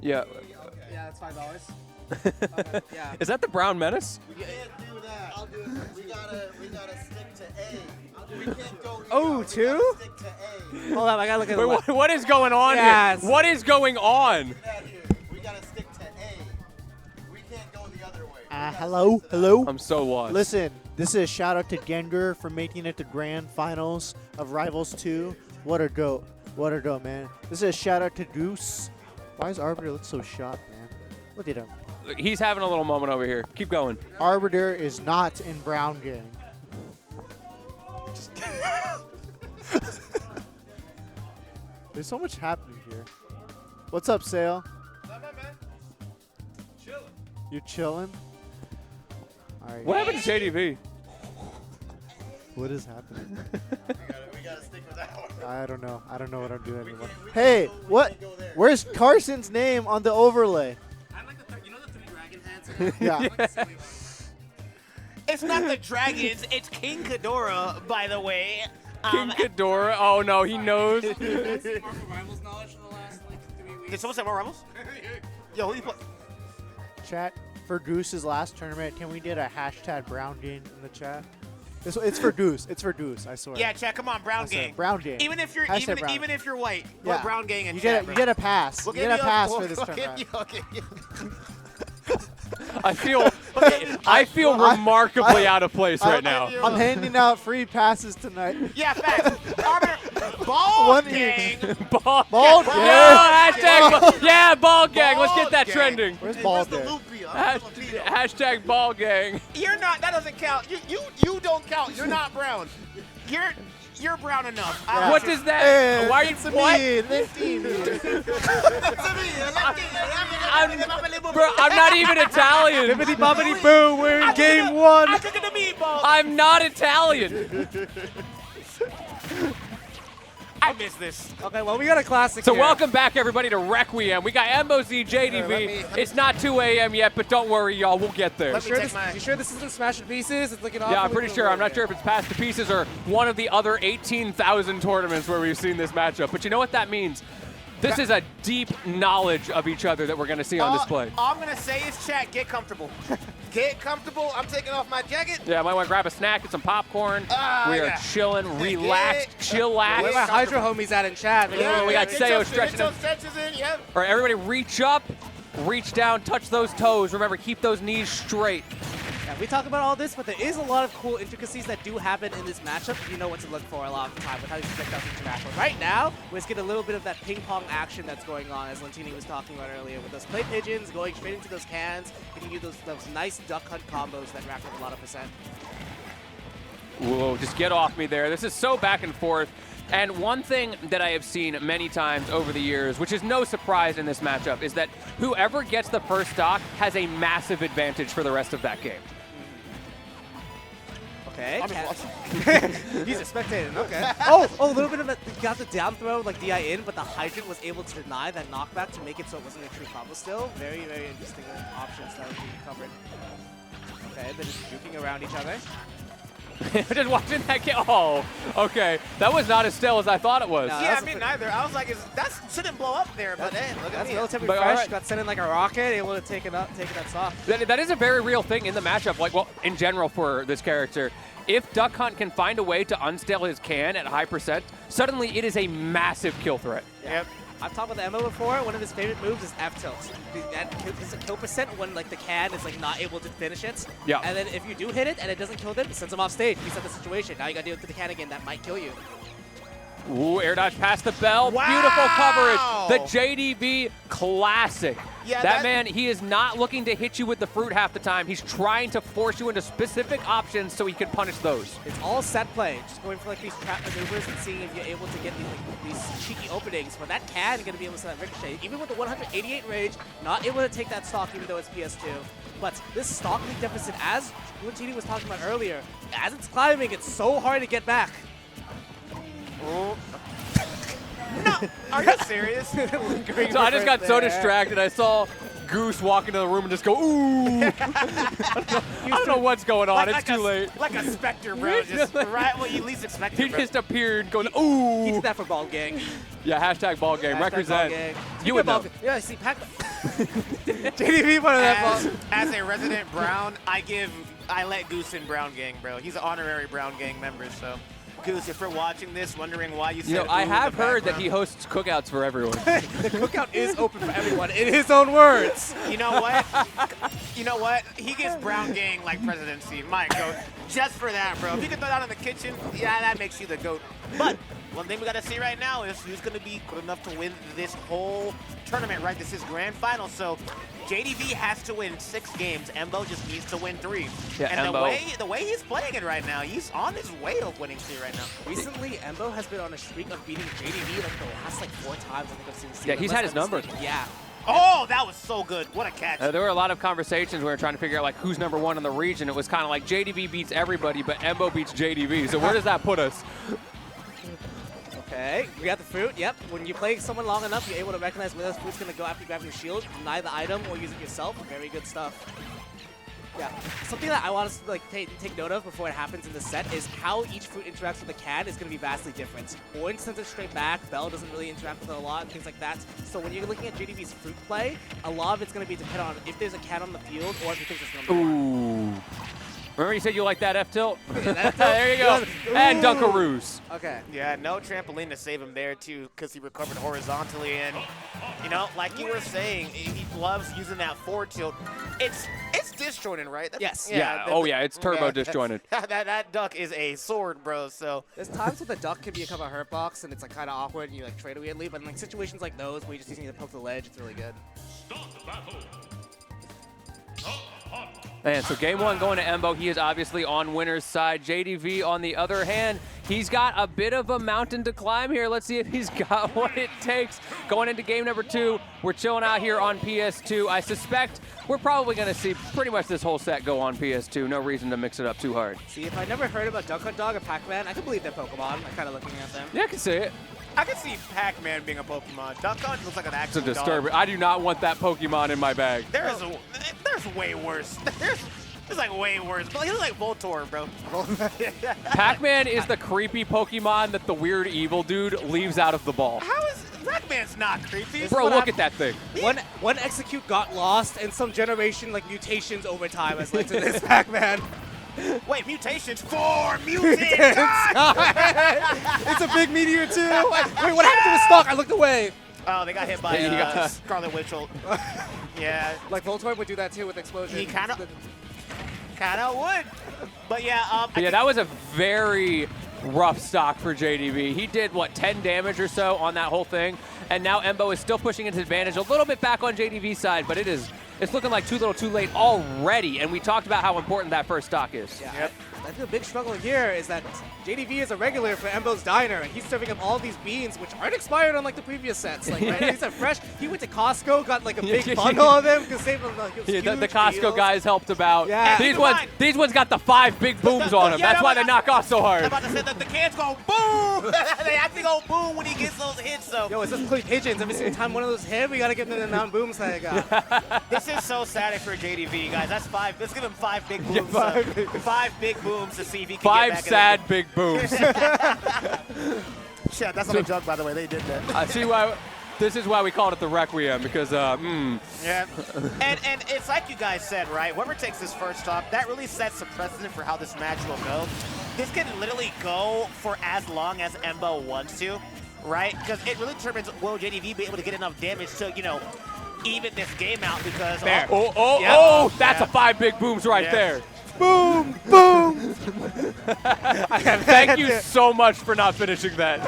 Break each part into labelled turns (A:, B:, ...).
A: Yeah.
B: Yeah, that's $5. Yeah.
A: Is that the Brown Menace?
C: We can't do that. I'll do it. We gotta stick to A. We can't go.
B: Oh,
C: we
B: two?
C: gotta stick to A.
B: Hold up, I gotta look at
A: Wait,
B: the
A: what is going on
B: Yes.
A: here? What is going on?
C: Get out here. We gotta stick to A. We can't go the other way.
D: Hello, hello.
A: I'm so lost.
D: Listen, this is a shout out to Genger for making it to grand finals of Rivals 2. What a dope. What a dope, man. This is a shout out to Goose. Why does Arbiter look so shocked, man? Look at him.
A: He's having a little moment over here. Keep going.
D: Arbiter is not in Brown Gang. There's so much happening here. What's up, Sale?
C: Not bad, man. Chilling.
D: You chilling? All right.
A: What happened to JDV?
D: What is happening?
C: We gotta stick with that one.
D: I don't know. I don't know what I'm doing anymore.
C: we
D: Hey,
C: can't go- we
D: what?
C: can't go there.
D: Where's Carson's name on the overlay?
B: I like the you know the 3 dragon heads?
D: Yeah.
E: It's not the dragons, it's King Ghidorah, by the way.
A: King Ghidorah. Oh no, he knows.
B: Rivals knowledge for the last 3 weeks.
E: Did someone say more Rebels? Yo, who you put?
D: Chat, for Goose's last tournament, can we get a hashtag Brown Gang in the chat? It's for Goose. It's for Goose, I swear.
E: Yeah, chat, come on, Brown
D: I swear.
E: Gang.
D: Brown Gang.
E: Even if you're
D: Hashtag Brown.
E: even if you're white,
D: Yeah.
E: we're Brown Gang and
D: You
E: chat.
D: get a pass.
E: We'll
D: you
E: give
D: get a
E: you
D: pass
E: we'll-
D: for this
E: we'll
D: tournament.
E: give you- okay.
A: I feel remarkably out of place right now.
D: I'm handing out free passes tonight.
E: Yeah, facts. Arbiter, Ball
D: One
E: Gang.
A: Ball
D: Ball
A: gang.
D: gang.
A: Yeah, hashtag yeah, ball gang. Let's get that
E: Gang.
A: trending.
D: Where's
C: Hey,
D: Ball
C: where's the
D: Gang?
C: Lupia?
A: Hashtag ball gang.
E: You're not. That doesn't count. You don't count. You're not brown. You're brown enough.
D: Yeah.
A: What does that?
D: Hey,
A: Why are you?
D: it's
A: What?
D: me, Lefty.
A: Bro, I'm not even Italian.
D: Bibbidi bobbidi boo, we're in game 1.
E: I took it to meatballs.
A: I'm not Italian.
E: I miss this.
B: Okay, well, we got a classic
A: So
B: here.
A: welcome back, everybody, to Requiem. We got MOZ, JDV. It's not 2 a.m. yet, but don't worry, y'all. We'll get there.
E: Let me
B: Sure
E: take
B: this,
E: my-
B: you sure this isn't Smash in Pieces? It's looking
A: Yeah, I'm pretty sure. I'm not sure if it's Past the Pieces or one of the other 18,000 tournaments where we've seen this matchup. But you know what that means? This is a deep knowledge of each other that we're going to see on display.
E: All I'm gonna say is, chat, get comfortable. Get comfortable. I'm taking off my jacket.
A: Yeah, I might want to grab a snack, get some popcorn.
E: Ah,
A: we are
E: yeah.
A: chilling, relaxed,
B: Where my
A: chillax.
B: Hydra homies at in chat?
A: we got
E: get
A: Sayo
E: your-
A: stretching
E: Get your
A: it.
E: stretches in, yeah.
A: All right, everybody reach up, reach down, touch those toes. Remember, keep those knees straight.
B: Yeah, we talk about all this, but there is a lot of cool intricacies that do happen in this matchup. You know what to look for a lot of the time with how these projectiles interact. But right now, we're just getting a little bit of that ping-pong action that's going on, as Lentini was talking about earlier, with those clay pigeons going straight into those cans, giving you those nice duck hunt combos that rack up a lot of percent.
A: Whoa, just get off me there. This is so back and forth. And one thing that I have seen many times over the years, which is no surprise in this matchup, is that whoever gets the first stock has a massive advantage for the rest of that game.
B: Okay.
E: I'm just
B: He's a spectator. Okay. Oh, a little bit of that. Got the down throw, like DI in, but the Hydrant was able to deny that knockback to make it so it wasn't a true combo still. Very, very interesting options that were being covered. Okay, they're just juking around each other.
A: Just watching that game. Oh, okay. That was not as still as I thought it was.
B: No,
E: Yeah,
B: that's
E: I
B: a
E: mean, neither. I was like, that shouldn't blow up there, but hey, look at
B: That's
E: me.
B: relatively
A: But, all
B: fresh.
A: right.
B: Got sent in like a rocket, able to take that stock.
A: That is a very real thing in the matchup, like, well, in general for this character. If Duck Hunt can find a way to unstale his can at high percent, suddenly it is a massive kill threat.
E: Yep.
B: I've talked with Emma before. One of his favorite moves is F tilt. His kill percent when like the can is like not able to finish it.
A: Yeah.
B: And then if you do hit it and it doesn't kill them, it sends him off stage. Reset the situation. Now you got to deal with the can again. That might kill you.
A: Ooh, air dodge past the bell.
E: Wow.
A: Beautiful coverage. The JDV classic.
E: Yeah,
A: that man, he is not looking to hit you with the fruit half the time. He's trying to force you into specific options so he can punish those.
B: It's all set play. Just going for like these trap maneuvers and seeing if you're able to get these cheeky openings. But that can going to be able to set that ricochet. Even with the 188 rage, not able to take that stock even though it's PS2. But this stock lead deficit, as Lentini was talking about earlier, as it's climbing, it's so hard to get back.
E: No, are you serious?
A: So I just got so distracted. I saw Goose walk into the room and just go, ooh. I don't know what's going on. It's too late.
E: Like a specter, bro. Just right when you least expect
A: He
E: it, bro.
A: just appeared going, ooh.
B: He did that for Ball Gang.
A: Yeah, hashtag ball game.
B: Hashtag
A: Represent.
B: Ball Gang.
A: You would know.
B: Yeah, see, JDV part of that ball.
E: As a resident Brown, I let Goose in Brown Gang, bro. He's an honorary Brown Gang member, so. Goose, if you're watching this, wondering why you said
A: You know, I
E: ooh in
A: have
E: the
A: heard that
E: background.
A: he hosts cookouts for everyone.
B: The cookout is open for everyone, in his own words.
E: You know what? You know what? He gets Brown Gang like presidency. My goat. Just for that, bro. If you can throw that in the kitchen, yeah, that makes you the GOAT. But one thing we got to see right now is who's going to be good enough to win this whole tournament, right? This is grand final, so JDV has to win 6 games. Embo just needs to win 3.
A: Yeah,
E: and
A: Embo.
E: the way he's playing it right now, he's on his way to winning 3 right now.
B: Recently, Embo has been on a streak of beating JDV like the last 4 times I think I've seen this
A: Yeah,
B: season,
A: he's
B: unless
A: had his
B: I'm
A: number.
B: mistaken. Yeah.
E: Oh, that was so good. What a catch.
A: There were a lot of conversations where we were trying to figure out like who's #1 in the region. It was kind of like JDV beats everybody, but Embo beats JDV. So where does that put us?
B: Okay, we got the fruit. Yep. When you play someone long enough, you're able to recognize where that fruit's going to go after you grab your shield, deny the item, or use it yourself. Very good stuff. Yeah. Something that I want us to take note of before it happens in the set is how each fruit interacts with the can is going to be vastly different. Orange sends it straight back. Bell doesn't really interact with it a lot, and things like that. So when you're looking at JDV's fruit play, a lot of it's going to be dependent on if there's a can on the field or if he thinks it's going to be one.
A: Ooh. Remember you said you like that F-tilt?
B: F-tilt?
A: There you go. And
B: Ooh.
A: Dunkaroos.
B: Okay.
E: Yeah, no trampoline to save him there, too, because he recovered horizontally. And, you know, like you were saying, he loves using that forward tilt. It's disjointed, right?
B: Yes.
A: Yeah. Oh, yeah. It's turbo disjointed.
E: that duck is a sword, bro. So
B: There's times where the duck can become a hurt box and it's kind of awkward and you trade weirdly, but in situations like those where you just need to poke the ledge, it's really good.
A: Man, so game 1 going to Embo. He is obviously on winner's side. JDV, on the other hand, he's got a bit of a mountain to climb here. Let's see if he's got what it takes. Going into game number 2, we're chilling out here on PS2. I suspect we're probably going to see pretty much this whole set go on PS2. No reason to mix it up too hard.
B: See, if I never heard about Duck Hunt Dog or Pac-Man, I can believe they're Pokemon. I'm kind of looking at them.
A: Yeah, I can see it.
E: I can see Pac-Man being a Pokemon. Duck Hunt looks like an
A: It's a
E: actual
A: disturbing.
E: dog.
A: I do not want that Pokemon in my bag.
E: There's way worse. There's like way worse. But he looks like Voltorb, bro.
A: Pac-Man is the creepy Pokemon that the weird evil dude leaves out of the ball.
E: How is Pac-Man's not creepy?
A: Bro, look at that thing.
B: One execute got lost, and some generation mutations over time has led to this Pac-Man.
E: Wait, mutations? 4 mutants!
B: It's a big meteor too. Wait, what happened to the stock? I looked away.
E: Oh, they got hit by
A: Yeah, you got-
E: Scarlet Witch. Yeah,
B: Like Voltorb would do that too with explosion.
E: he kind of would. But yeah,
A: But yeah, that was a very rough stock for JDV. He did, what, 10 damage or so on that whole thing, and now Embo is still pushing his advantage a little bit back on JDV's side, but it's looking like too little too late already, and we talked about how important that first stock is.
B: Yeah,
E: Yep.
B: I think the big struggle here is that JDV is a regular for Embo's Diner, and he's serving up all these beans, which aren't expired on the previous sets. Right? These are fresh. He went to Costco, got a big bundle of them, because save them
A: Yeah, the
B: huge
A: Costco
B: deals.
A: guys helped about.
B: Yeah.
A: These ones got the 5 big booms on them.
E: yeah,
A: That's why they knock off so
E: I'm
A: hard.
E: about to say that the cans go boom. They have to go boom when he gets those hits. So
B: Yo, it's just Clay Pigeons. Every single time one of those hit, we gotta give them the non-booms that I got.
E: this is so sad for JDV, guys. That's 5. Let's give him 5 big booms.
B: Yeah,
E: 5 big booms to see if he can
A: 5
E: get back
A: sad big booms.
E: Shit, that's not a joke, by the way. They did that.
A: I see why. This is why we called it the Requiem, because
E: Yeah. And it's like you guys said, right? Whoever takes this first stock, that really sets the precedent for how this match will go. This can literally go for as long as Embo wants to, right? Because it really determines, will JDV be able to get enough damage to, even this game out, because
B: There.
A: Oh, that's a 5 big booms right
E: Yeah.
A: there.
B: Boom! Boom!
A: Thank you so much for not finishing that.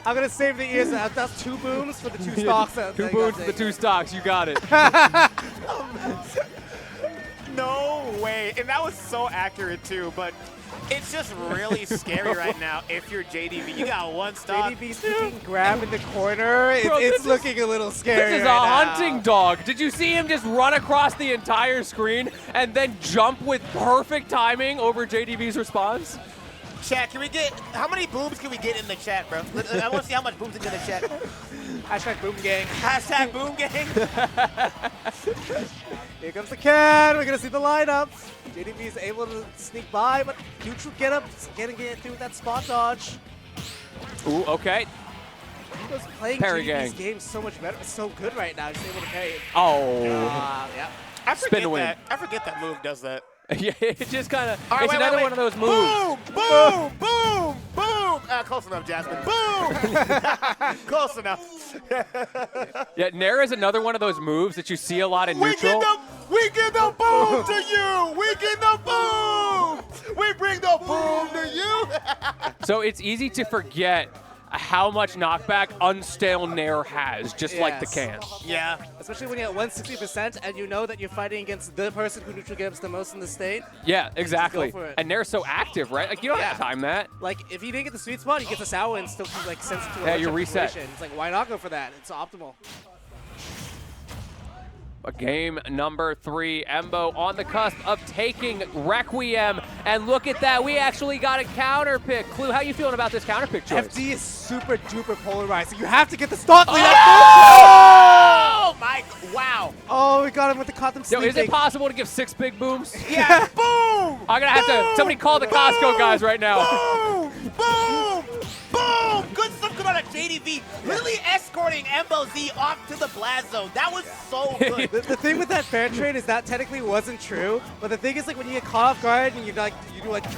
B: I'm gonna save the ears. That's 2 booms for the 2 stocks.
A: 2 booms for the 2 stocks. You got it.
E: no way. And that was so accurate, too, but it's just really scary right now if you're JDV. You got 1 stock.
B: JDV's getting grabbed in the corner.
A: Bro,
B: It's looking a little scary.
A: This is
B: right
A: a
B: now.
A: hunting dog. Did you see him just run across the entire screen and then jump with perfect timing over JDV's response?
E: Chat, can we get, how many booms can we get in the chat, bro? I want to see how much booms into the chat.
B: Hashtag boom gang.
E: Hashtag boom gang.
B: Here comes the can. We're going to see the lineup. JDV is able to sneak by, but neutral get up. Getting it through that spot dodge.
A: Ooh, okay.
B: He was playing
A: Parry
B: JDV's
A: gang.
B: game so much better. So good right now. He's able to parry it.
A: Oh.
B: Yeah.
E: I
A: Spin
E: forget
A: win.
E: that. I forget that move does that.
A: Yeah, it just kind of,
E: All right,
A: it's
E: wait,
A: another
E: wait.
A: one of those moves.
E: Boom, boom, boom, boom. Close enough, Jasmine. Boom. Close enough.
A: Yeah, Nair is another one of those moves that you see a lot in neutral.
E: We give the boom to you. We give the boom. We bring the boom to you.
A: So it's easy to forget how much knockback unstale Nair has, just like the can.
E: Yeah.
B: Especially when you're at 160% and you know that you're fighting against the person who neutral gives the most in the state.
A: Yeah, exactly.
B: Go for it.
A: And Nair's so active, right? Like, you don't have to time that.
B: Like, if he didn't get the sweet spot, he gets a sour and still like sends it to a
A: Yeah,
B: bunch
A: you
B: of
A: reset.
B: situation. It's like, why not go for that? It's optimal.
A: Game number 3, Embo on the cusp of taking Requiem. And look at that, we actually got a counter pick. Clue, how you feeling about this counter pick choice?
B: FD is super duper polarized. So you have to get the stock lead.
E: Oh my! Wow.
B: Oh, we got him with the caught them
A: Yo,
B: sleeping.
A: is it possible to give 6 big booms?
E: Yeah. Boom.
A: I'm gonna have to, somebody call the Costco guys right now.
E: Boom. Boom. Boom. Good stuff coming out of JDV. Literally escorting Embo Z off to the blast zone. That was so good.
B: The thing with that fair trade is that technically wasn't true, but the thing is like when you get caught off guard and you try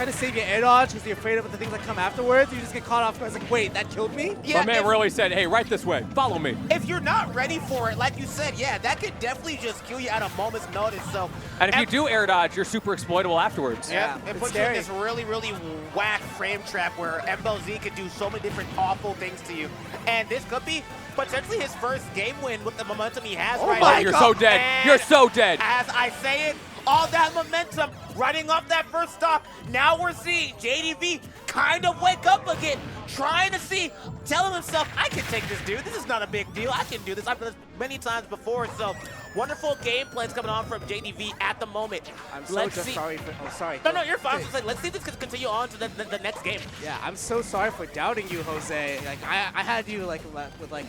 B: to save your air dodge because you're afraid of the things that come afterwards, you just get caught off guard. It's like, wait, that killed me?
A: My man really said, hey, right this way, follow me.
E: If you're not ready for it, like you said, yeah, that could definitely just kill you at a moment's notice. So,
A: And if you do air dodge, you're super exploitable afterwards.
E: yeah,
B: Yeah,
E: it
B: it's
E: puts you in
B: scary.
E: this really, really whack frame trap where Embo Z could do so many different awful things to you. And this could be potentially his first game win with the momentum he has right
A: Oh,
E: now.
A: you're so dead.
E: And
A: You're so dead.
E: as I say it, all that momentum running off that first stock. Now we're seeing JDV kind of wake up again, trying to see, telling himself, I can take this, dude. This is not a big deal. I can do this. I've done this many times before. So wonderful gameplay coming on from JDV at the moment.
B: I'm so
E: Let's
B: just
E: see.
B: sorry for. Oh, sorry.
E: No, you're fine. Let's see if this can continue on to the next game.
B: Yeah, I'm so sorry for doubting you, Jose. Like I had you like with like.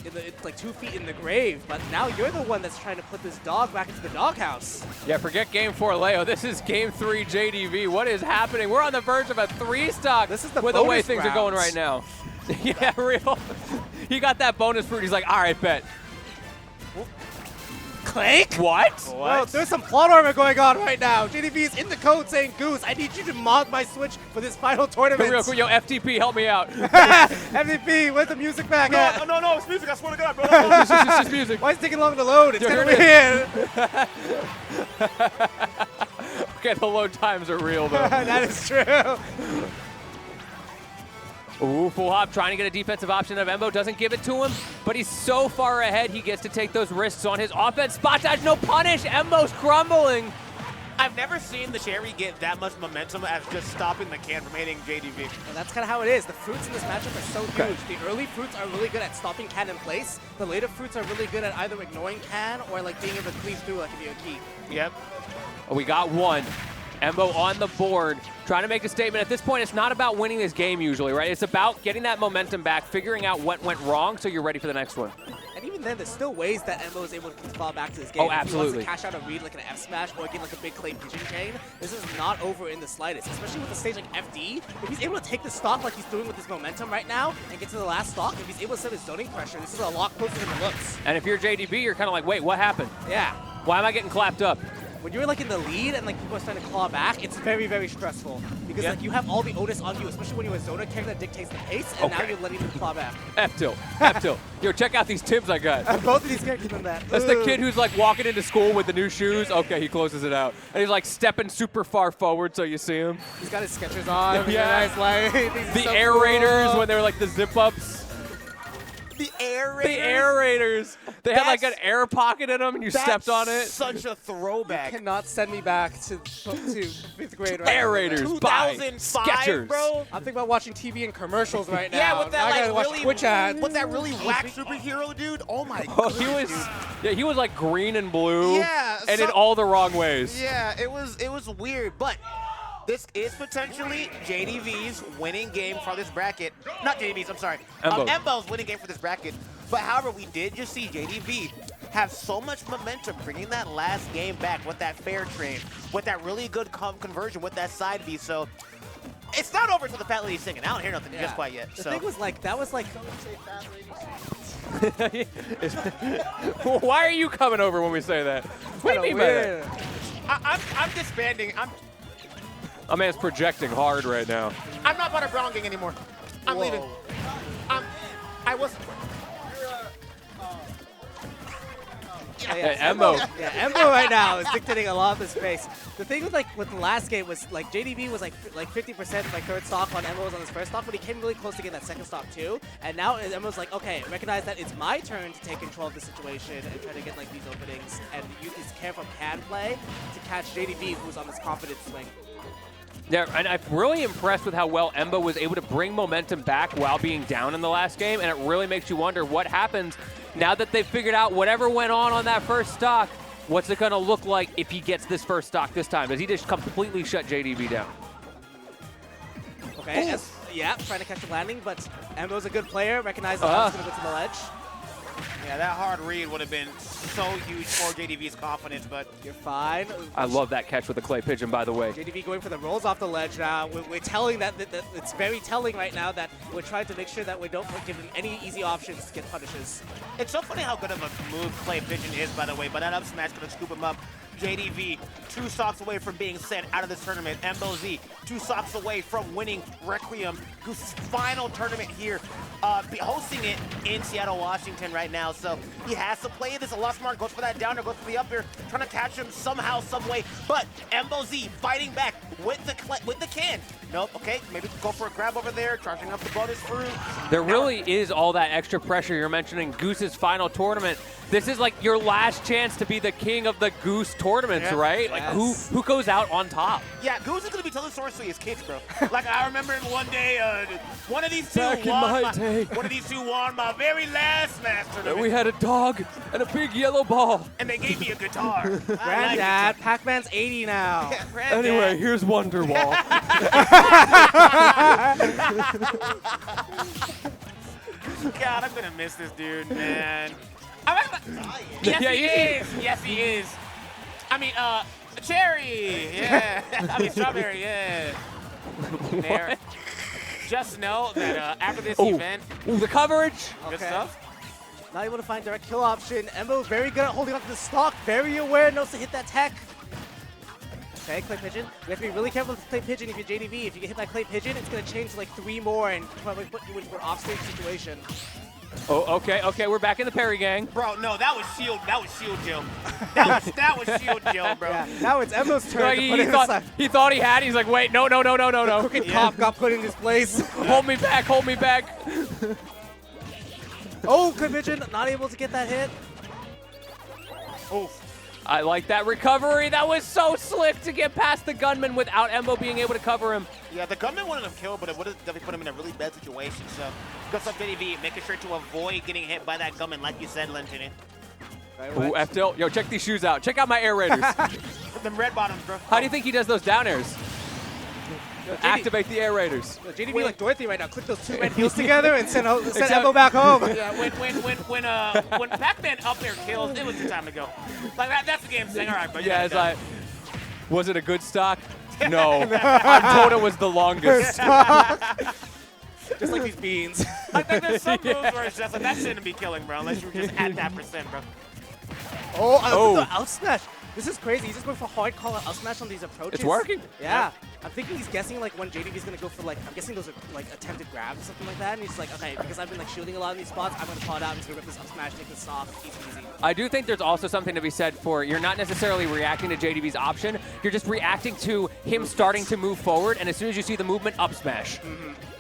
B: It's like 2 feet in the grave, but now you're the one that's trying to put this dog back into the doghouse.
A: Yeah, forget game 4, Leo. This is game 3, JDV. What is happening? We're on the verge of a 3-stock
B: This is the
A: with the way
B: bonus
A: things are going right
B: rounds.
A: now. Yeah, real. He got that bonus fruit. He's like, all right, bet.
B: Clank?
A: What?
B: Bro, there's some plot armor going on right now. JDV is in the code saying, Goose, I need you to mod my Switch for this final tournament.
A: Real quick, yo, FTP, help me out.
B: MVP, where's the music back at?
E: No, it's music. I swear to God, bro.
A: It's just music.
B: Why is it taking longer to load? It's
A: Yo,
B: kind of
A: here
B: weird.
A: Okay, the load times are real, though.
B: That is true.
A: Ooh, full hop, trying to get a defensive option of Embo. Doesn't give it to him, but he's so far ahead, he gets to take those risks on his offense. Spot dodge, no punish. Embo's crumbling.
E: I've never seen the Cherry get that much momentum as just stopping the can from hitting JDV.
B: And that's kind of how it is. The fruits in this matchup are so huge. The early fruits are really good at stopping can in place. The later fruits are really good at either ignoring can or like being able to cleave through like if you're a key.
E: Yep.
A: We got one. Embo on the board, trying to make a statement. At this point, it's not about winning this game usually, right? It's about getting that momentum back, figuring out what went wrong so you're ready for the next one.
B: And even then, there's still ways that Embo is able to fall back to this game.
A: Oh, absolutely.
B: If he wants to cash out a read like an F smash or get like a big clay pigeon chain, this is not over in the slightest, especially with a stage like FD. If he's able to take the stock like he's doing with his momentum right now and get to the last stock, if he's able to set his zoning pressure, this is a lot closer than it looks.
A: And if you're JDB, you're kind of like, wait, what happened?
B: Yeah.
A: Why am I getting clapped up?
B: When you're like in the lead and like people are starting to claw back, it's very, very stressful because
A: Yeah.
B: like you have all the onus on you, especially when you're a zoner character that dictates the pace, and now
A: Okay.
B: you're letting them claw back.
A: F-tilt, F-tilt. Yo, check out these Tims I got.
B: Both of these characters in that.
A: That's the kid who's like walking into school with the new shoes. Okay, he closes it out. And he's like stepping super far forward so you see him.
B: He's got his Skechers on. with a
A: Yeah.
B: nice light.
A: The air raiders when they're like the zip ups.
E: The air
A: The air raiders. They had like an
E: That's-
A: air pocket in them and you stepped on it.
E: Such a throwback.
B: Cannot send me back to 5th grade right
A: Air
B: now.
A: Raiders by
E: 2005,
A: Skechers.
E: bro.
B: I'm thinking about watching TV and commercials right now.
E: Yeah, with
B: Now I gotta
E: that
B: watch
E: like really,
B: Twitch ads.
E: with that really whack superhero dude. Oh my
A: Oh,
E: god.
A: he was like green and blue.
E: Yeah,
A: And in
E: so-
A: all the wrong ways.
E: Yeah, it was weird, but This is potentially JDV's winning game for this bracket. Not JDV's, I'm sorry.
A: Embo's.
E: Embo's winning game for this bracket. But however, we did just see JDV have so much momentum bringing that last game back with that fair trade, with that really good conversion, with that side B. So it's not over until the Fat Lady's singing. I don't hear nothing just quite yet.
B: The thing was like, that was like,
A: Why are you coming over when we say that? What do you mean by that?
E: I'm disbanding.
A: My man's projecting hard right now.
E: I'm not part of Brown Gang anymore. I'm leaving. I was.
A: Hey, Embo.
B: Yeah, Embo right now is dictating a lot of the space. The thing with the last game was like JDV was like 50% like third stock on Embo was on his first stock, but he came really close to getting that second stock too. And now Embo's like, okay, recognize that it's my turn to take control of the situation and try to get like these openings and use his care from can play to catch JDV, who's on this confidence swing.
A: Yeah, and I'm really impressed with how well Embo was able to bring momentum back while being down in the last game, and it really makes you wonder what happens now that they've figured out whatever went on that first stock. What's it going to look like if he gets this first stock this time? Does he just completely shut JDV down?
B: Okay, yeah, trying to catch the landing, but Embo's a good player, recognizes that he's going to go to the ledge.
E: Yeah, that hard read would have been so huge for JDV's confidence, but
B: You're fine.
A: I love that catch with the clay pigeon, by the way.
B: JDV going for the rolls off the ledge now. We're telling that it's very telling right now that we're trying to make sure that we don't give him any easy options to get punishes.
E: it's so funny how good of a move Clay Pigeon is, by the way, but that up smash going to scoop him up. JDV, 2 stocks away from being sent out of this tournament. Embo Z, 2 stocks away from winning Requiem, Goose's final tournament here, hosting it in Seattle, Washington right now. So he has to play this a lot smart, goes for that down air, goes for the up air, trying to catch him somehow, some way. But Embo Z fighting back with the can. Nope, okay, maybe go for a grab over there, charging up the bonus fruit.
A: There really is all that extra pressure. You're mentioning Goose's final tournament. This is like your last chance to be the king of the Goose tournaments, right? Like who goes out on top?
E: Yeah, Goose is gonna be telling stories to his kids, bro. Like I remember one day, one of these two
A: Back in
E: won
A: my day.
E: one of these two won my very last match tournament,
A: We had a dog and a big yellow ball.
E: and they gave me a guitar.
B: Granddad, Pac-Man's 80 now.
E: Granddad.
A: Anyway, here's Wonderwall.
E: God, I'm gonna miss this dude, man. Yes,
A: Yeah,
E: he
A: he
E: is. Yes, he is. I mean, cherry. Yeah. I mean, strawberry. Yeah. There. Just know that after this event,
A: Ooh, the coverage.
E: good
B: Okay.
E: stuff.
B: Not able to find direct kill option. Embo very good at holding on to the stock, very aware, knows to hit that tech. Okay, Clay Pigeon. You have to be really careful with Clay Pigeon if you're JDV. If you get hit by Clay Pigeon, it's going to change to like 3 more and probably put you into an off-stage situation.
A: Oh, okay, we're back in the Perry gang.
E: Bro, no, that was shield. That was shield Jill. That was shield Jill, bro.
B: Yeah, now it's Embo's turn
A: Like,
B: to
A: he,
B: put in
F: he thought he had. He's like, wait, no.
B: Crooked Cop got put in his place.
A: Hold me back.
B: Oh, Clay Pigeon not able to get that hit.
E: Oof.
A: I like that recovery. That was so slick to get past the gunman without Embo being able to cover him.
E: Yeah, the gunman wanted him killed, but it would have definitely put him in a really bad situation. So, good stuff, JDV, making sure to avoid getting hit by that gunman, like you said, Lentini.
A: Ooh, F-tilt. Yo, check these shoes out. Check out my air raiders.
E: Them red bottoms, bro.
A: How do you think he does those down airs? Activate the air raiders.
B: JDV like Dorothy right now. Click those 2 red heels together and send Embo back home.
E: Yeah, when Pac-Man up there kills, it was the time to go. Like that's the game saying, all right, bro.
A: Yeah, it's like, was it a good stock? No. I'm told it was the longest.
B: Just like these beans.
E: Like there's some moves where it's just like that shouldn't be killing, bro, unless you were just at that percent, bro.
B: Oh, the out smash. This is crazy. He's just going for hard call out smash on these approaches.
A: It's working.
B: Yeah. I'm thinking he's guessing like when JDV's going to go for like, I'm guessing those are like attempted grabs or something like that. And he's like, okay, because I've been like shielding a lot in these spots, I'm going to call it out. I'm just going to rip this up smash, take this off. Easy.
A: I do think there's also something to be said for you're not necessarily reacting to JDV's option. You're just reacting to him starting to move forward. And as soon as you see the movement, up smash.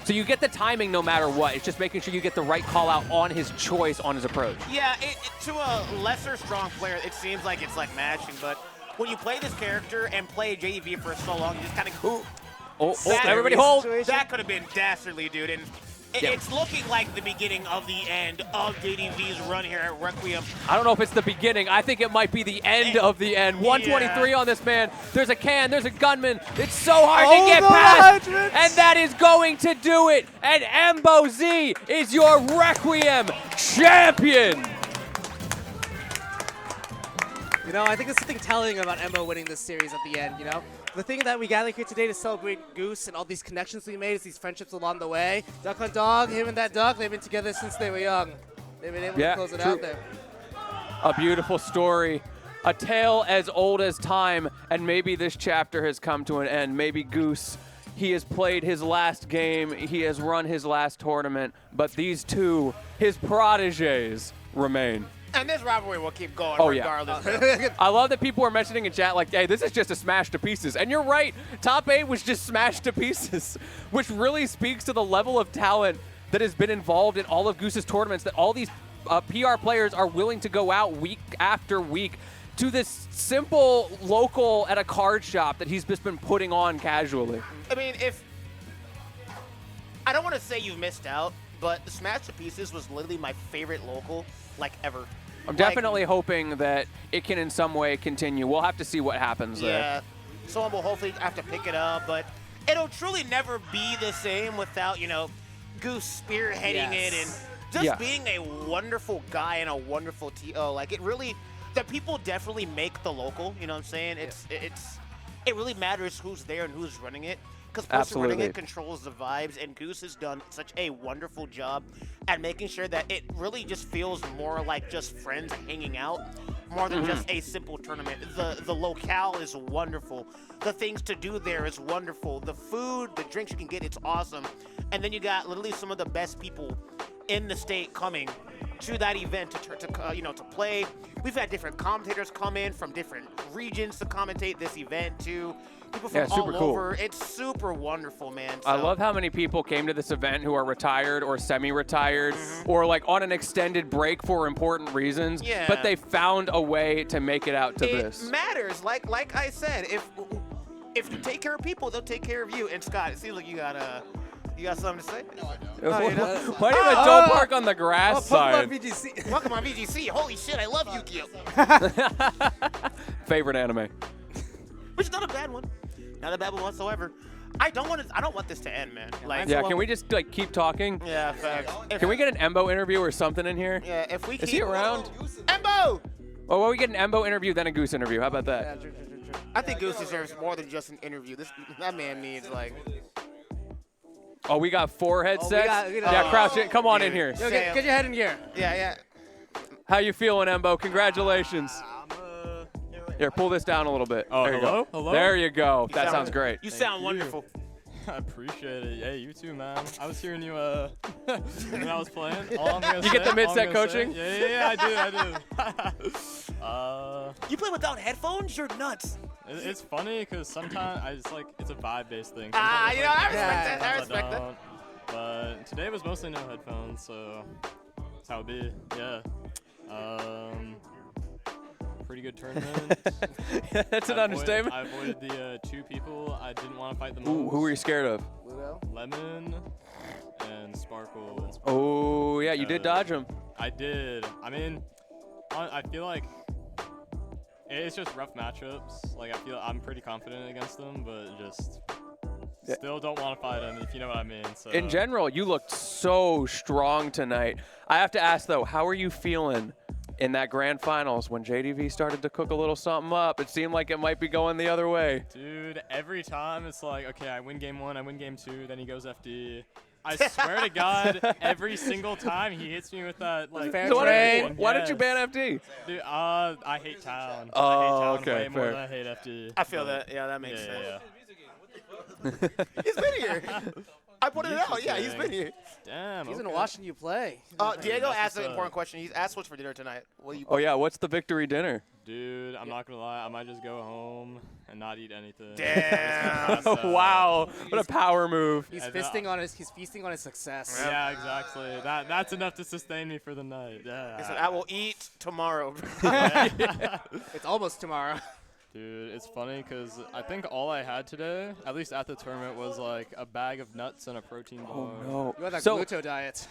A: So you get the timing no matter what. It's just making sure you get the right call out on his choice, on his approach.
E: Yeah, to a lesser strong player, it seems like it's like matching, but when you play this character and play JDV for so long, you just kind of
A: Oh, everybody hold.
E: That could have been dastardly, dude. And It's looking like the beginning of the end of JDV's run here at Requiem.
A: I don't know if it's the beginning. I think it might be the end of the end. 123 on this man. There's a can. There's a gunman. It's so hard to get past. And that is going to do it. And Embo Z is your Requiem champion.
B: You know, I think there's something telling about Embo winning this series at the end, you know? The thing that we gathered here today to celebrate Goose and all these connections we made is these friendships along the way. Duck on Dog, him and that duck, they've been together since they were young. They've been able to close it out there.
A: A beautiful story. A tale as old as time, and maybe this chapter has come to an end. Maybe Goose, he has played his last game, he has run his last tournament, but these two, his prodigies, remain.
E: And this rivalry will keep going regardless.
A: I love that people are mentioning in chat like, hey, this is just a smash to pieces. And you're right, top 8 was just smashed to pieces, which really speaks to the level of talent that has been involved in all of Goose's tournaments, that all these PR players are willing to go out week after week to this simple local at a card shop that he's just been putting on casually.
E: I mean, I don't want to say you've missed out, but the Smash to Pieces was literally my favorite local, like, ever.
A: I'm definitely hoping that it can in some way continue. We'll have to see what happens there.
E: Yeah, someone will hopefully have to pick it up, but it'll truly never be the same without, you know, Goose spearheading it and just being a wonderful guy and a wonderful TO. Like, it really, the people definitely make the local, you know what I'm saying? It really matters who's there and who's running it. Because the person running it controls the vibes, and Goose has done such a wonderful job at making sure that it really just feels more like just friends hanging out, more than just a simple tournament. The locale is wonderful. The things to do there is wonderful. The food, the drinks you can get, it's awesome. And then you got literally some of the best people in the state coming to that event to play. We've had different commentators come in from different regions to commentate this event too. People from all over. It's super wonderful, man. So.
A: I love how many people came to this event who are retired or semi-retired or like on an extended break for important reasons, but they found a way to make it out to this.
E: It matters. Like I said, if you take care of people, they'll take care of you. And Scott, it seems like you got something to say? No, I don't.
A: Why don't park on the grass side?
E: Welcome on VGC. Holy shit, I love Yu-Gi-Oh!
A: Favorite anime.
E: Which is not a bad one. Not a bad one whatsoever. I don't want this to end, man. Like,
A: can we just like keep talking?
E: Yeah, facts.
A: Can we get an Embo interview or something in here?
E: Yeah, if we
A: Is he around?
E: Embo!
A: Well, why we get an Embo interview, then a Goose interview? How about that?
B: Yeah, true.
E: I think Goose deserves more than just an interview. That man needs like.
A: Oh, we got 4 headsets? Yeah, Crouch it. Come on in here.
B: Yo, get your head in here.
E: Yeah.
A: How you feeling, Embo? Congratulations. Here, pull this down a little bit.
G: Oh,
A: there you
G: hello?
A: go.
G: Hello?
A: There you go. That sounds great.
E: You sound wonderful.
G: I appreciate it. Hey, you too, man. I was hearing you when I was playing. All I'm gonna
A: You get the
G: all I'm
A: mid-set
G: gonna
A: coaching?
G: say- Yeah, I do.
E: You play without headphones? You're nuts.
G: It's funny because sometimes it's a vibe-based thing.
E: I
G: Sometimes
E: respect that. I
G: sometimes
E: respect that.
G: don't. But today was mostly no headphones, so that's how it be. Yeah. Pretty good tournament.
A: That's an understatement.
G: I avoided the 2 people I didn't want to fight the most.
A: Ooh, who were you scared of?
G: Lemon and Sparkle.
A: Oh, yeah, you did dodge him.
G: I did. I mean, I feel like it's just rough matchups. Like, I feel I'm pretty confident against them, but just still don't want to fight them, if you know what I mean. So.
A: In general, you looked so strong tonight. I have to ask, though, how are you feeling in that grand finals when JDV started to cook a little something up? It seemed like it might be going the other way.
G: Dude, every time it's like, okay, I win game 1, I win game 2, then he goes FD. I swear to God, every single time he hits me with that, like,
B: Fair
A: So
B: trade.
A: why did you ban FD?
G: Dude, I hate Town.
A: Oh,
G: I hate Town
A: okay,
G: way more
A: fair.
G: than I hate FD.
E: I feel that. Yeah, that makes sense.
G: Yeah.
E: He's been here. I put it out. Yeah, he's
G: kidding.
E: been here.
G: Damn.
B: He's
G: okay.
B: been watching you play.
E: Diego
G: That's
E: asked
G: what's
E: an important
G: up.
E: question. He's asked what's for dinner tonight. What do you?
A: Oh, yeah, what's the victory dinner?
G: Dude, I'm not gonna lie, I might just go home and not eat anything.
E: Damn.
A: Wow, what a power move.
B: He's
G: And,
B: feasting on his success.
G: Yeah, exactly. That's enough to sustain me for the night.
E: He said,
G: Yeah.
E: I will eat tomorrow.
B: It's almost tomorrow.
G: Dude, it's funny because I think all I had today, at least at the tournament, was like a bag of nuts and a protein bar.
A: Oh no.
B: You want that
A: So
B: gluto diet.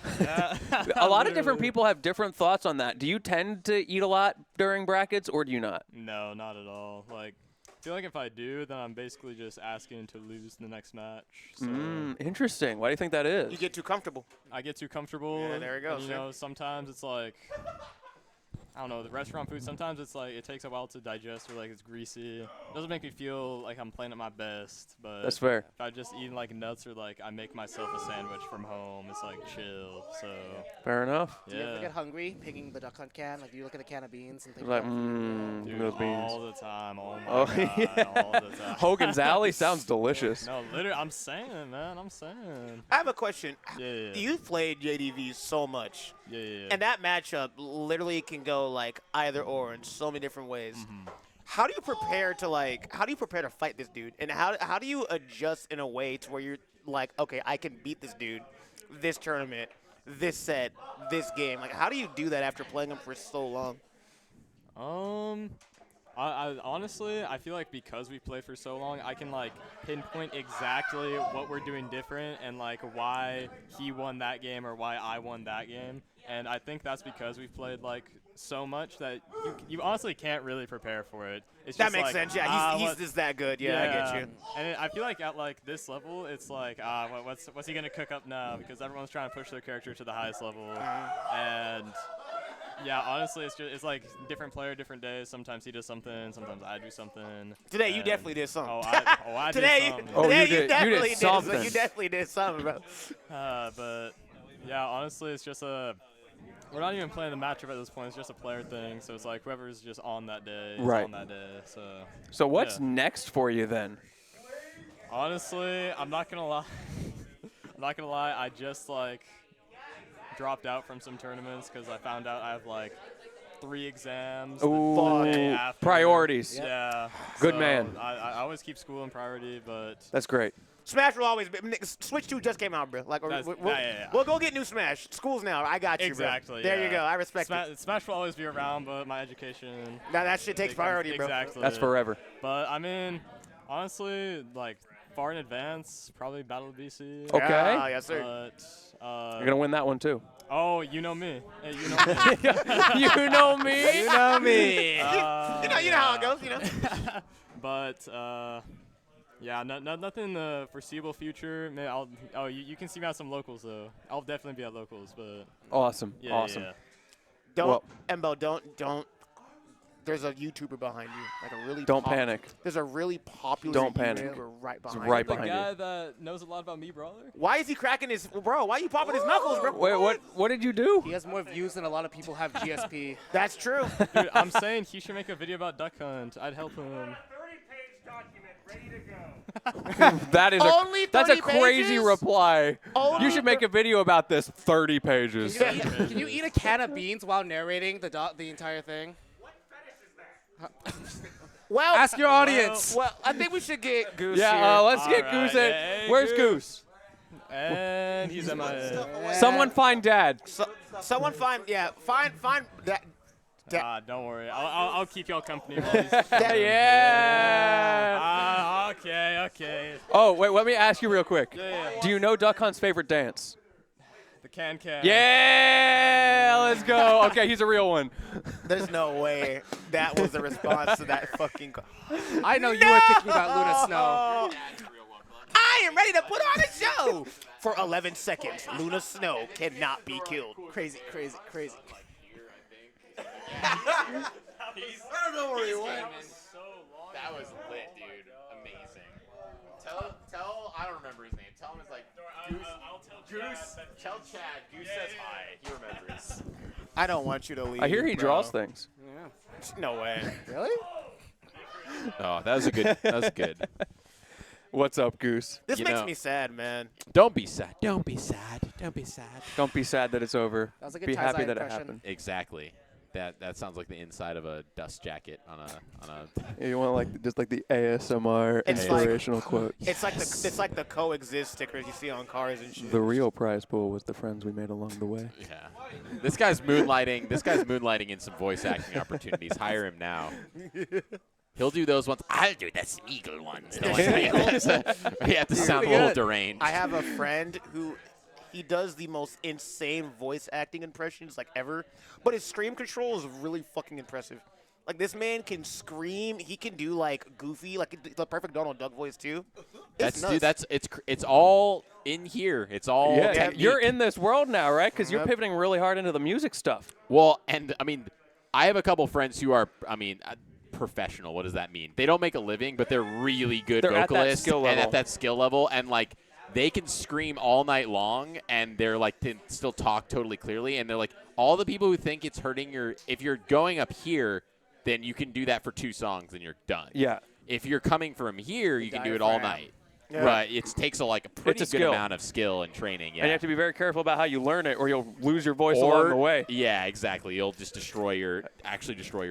A: a lot of different
G: Literally.
A: people have different thoughts on that. Do you tend to eat a lot during brackets, or do you not?
G: No, not at all. Like, I feel like if I do, then I'm basically just asking to lose the next match. So
A: Interesting. Why do you think that is?
E: You get too comfortable.
G: I get too comfortable.
E: Yeah, there it goes,
G: And, you know, sometimes it's like, I don't know, the restaurant food, sometimes it's like it takes a while to digest or like it's greasy. It doesn't make me feel like I'm playing at my best, but
A: That's fair.
G: if I just eat like nuts or like I make myself a sandwich from home, it's like chill. So
A: Fair enough.
B: Do you ever
G: yeah.
B: get hungry picking the duck hunt can? Like, do you look at a can of beans and think
A: Like,
B: about food?
G: Dude,
A: those beans.
G: all the time. Oh my
A: Oh,
G: god,
A: yeah.
G: all the time.
A: Hogan's Alley sounds delicious.
G: No, literally, I'm saying, man, I'm saying.
E: I have a question.
G: Yeah.
E: You've played JDV so much,
G: Yeah.
E: and that matchup literally can go like either or in so many different ways. How do you prepare to fight this dude, and how do you adjust in a way to where you're like, okay, I can beat this dude, this tournament, this set, this game? Like, how do you do that after playing him for so long?
G: I honestly, I feel like because we played for so long, I can like pinpoint exactly what we're doing different and like why he won that game or why I won that game. And I think that's because we've played like so much that you honestly can't really prepare for it. It's
E: That
G: just
E: makes
G: like,
E: sense. Yeah, he's
G: what-
E: just that good. Yeah, I get you.
G: And I feel like at like this level, it's like, what's he gonna cook up now? Because everyone's trying to push their character to the highest level, and yeah, honestly, it's like different player, different days. Sometimes he does something, sometimes I do something.
E: Today you
G: and-
E: definitely did something.
G: I
E: Today,
G: did something.
A: Oh,
E: today
A: you did- you
E: definitely
A: did something.
E: You definitely did something, bro.
G: But yeah, honestly, it's just we're not even playing the matchup at this point. It's just a player thing. So it's like whoever's just on that day is
A: Right.
G: on that day.
A: So what's
G: Yeah.
A: next for you then?
G: Honestly, I'm not gonna lie. I'm not gonna lie. I just like dropped out from some tournaments because I found out I have like 3 exams.
A: Ooh,
G: the day after.
A: priorities.
G: Yeah.
A: Good
G: so
A: man.
G: I always keep school in priority, but
A: That's great.
E: Smash will always be. Switch 2 just came out, bro. Like,
G: That's- yeah.
E: we'll go get new Smash. School's now. I got you,
G: exactly.
E: bro. There you
G: yeah.
E: go. I respect it.
G: Smash will always be around, but my education.
E: Now that shit takes priority, bro.
G: Exactly.
A: That's forever.
G: But I mean, honestly, like far in advance, probably Battle of BC.
A: Okay.
E: Yeah, yes, sir.
G: But
A: You're gonna win that one too.
G: oh, you know me. Hey, you know me.
A: You know me.
B: You know me.
E: You know how it goes, you know.
G: But yeah, nothing in the foreseeable future. Maybe you can see me at some locals though. I'll definitely be at locals, but
A: Awesome.
G: yeah,
A: Awesome.
G: yeah.
E: Don't,
A: Well-
E: Embo, don't. There's a YouTuber behind you, like a really.
A: Don't panic.
E: There's a really popular
A: Don't panic.
E: YouTuber right behind
A: right
E: you.
G: The
A: behind
G: guy
A: you.
G: that knows a lot about me, brother.
E: Why is he cracking his bro? Why are you popping his knuckles, bro?
A: Wait, what did you do?
B: He has more views than a lot of people have GSP.
E: That's true.
G: Dude, I'm saying he should make a video about duck hunt. I'd help him.
A: That is
E: Only
A: that's a
E: 30
A: crazy
E: pages?
A: reply.
E: Only
A: You should make a video about this. 30 pages.
B: Can you eat a can of beans while narrating the entire thing?
E: Well,
B: Ask your audience.
E: Well, I think we should get Goose
A: Yeah,
E: here.
A: let's get
G: All
A: Goose
G: right,
A: in.
G: hey,
A: Where's
G: Goose.
A: Goose?
G: And he's MIA.
A: Someone find Dad.
E: Someone find that.
G: Don't worry. I'll keep y'all company. While he's
A: Yeah.
G: Okay.
A: Oh, wait, let me ask you real quick.
G: Yeah.
A: Do you know Duck Hunt's favorite dance?
G: The can.
A: Yeah, let's go. Okay, he's a real one.
E: There's no way that was the response to that fucking.
B: I know you were thinking about Luna Snow.
E: I am ready to put on a show. For 11 seconds, Luna Snow cannot be killed.
B: Crazy.
C: I don't know where he went.
H: That was lit, dude. Amazing. Tell, I don't remember his name. Tell him it's like Goose. Tell Chad, Goose says hi. He remembers.
E: I don't want you to leave.
A: I hear he
E: bro.
A: draws things.
E: No way.
B: Really?
H: Oh, that was a good. That was good.
A: What's up, Goose?
E: This
H: You
E: makes
H: know-
E: me sad, man.
H: Don't be sad. Don't be sad. Don't be sad.
A: Don't be sad that it's over.
B: That was a good
A: Be happy
B: Taizai
A: that it
B: impression.
A: happened.
H: Exactly. That sounds like the inside of a dust jacket on a.
A: You want like just like the ASMR
E: It's like-
A: inspirational quote.
E: It's like the coexist stickers you see on cars and shit.
A: The real prize pool was the friends we made along the way.
H: Yeah. This guy's moonlighting. This guy's moonlighting in some voice acting opportunities. Hire him now.
I: He'll do those ones. I'll do the Smeagol ones. The ones where you have to sound a little deranged.
E: I have a friend who he does the most insane voice acting impressions like ever, but his scream control is really fucking impressive. Like this man can scream. He can do like Goofy, like the perfect Donald Duck voice too. It's nuts.
I: It's all in here. It's all technique.
A: You're in this world now, right? Because you're pivoting really hard into the music stuff.
I: Well, and I mean, I have a couple friends who are, professional. What does that mean? They don't make a living, but they're really good vocalists and at that skill level, and like they can scream all night long, and they're like can still talk totally clearly, and they're like all the people who think it's hurting if you're going up here, then you can do that for 2 songs and you're done.
A: Yeah.
I: If you're coming from here, you can do it all night. Yeah. Right. It takes a pretty good amount of skill and training. Yeah.
A: And you have to be very careful about how you learn it, or you'll lose your voice along the way.
I: Yeah, exactly. You'll just destroy your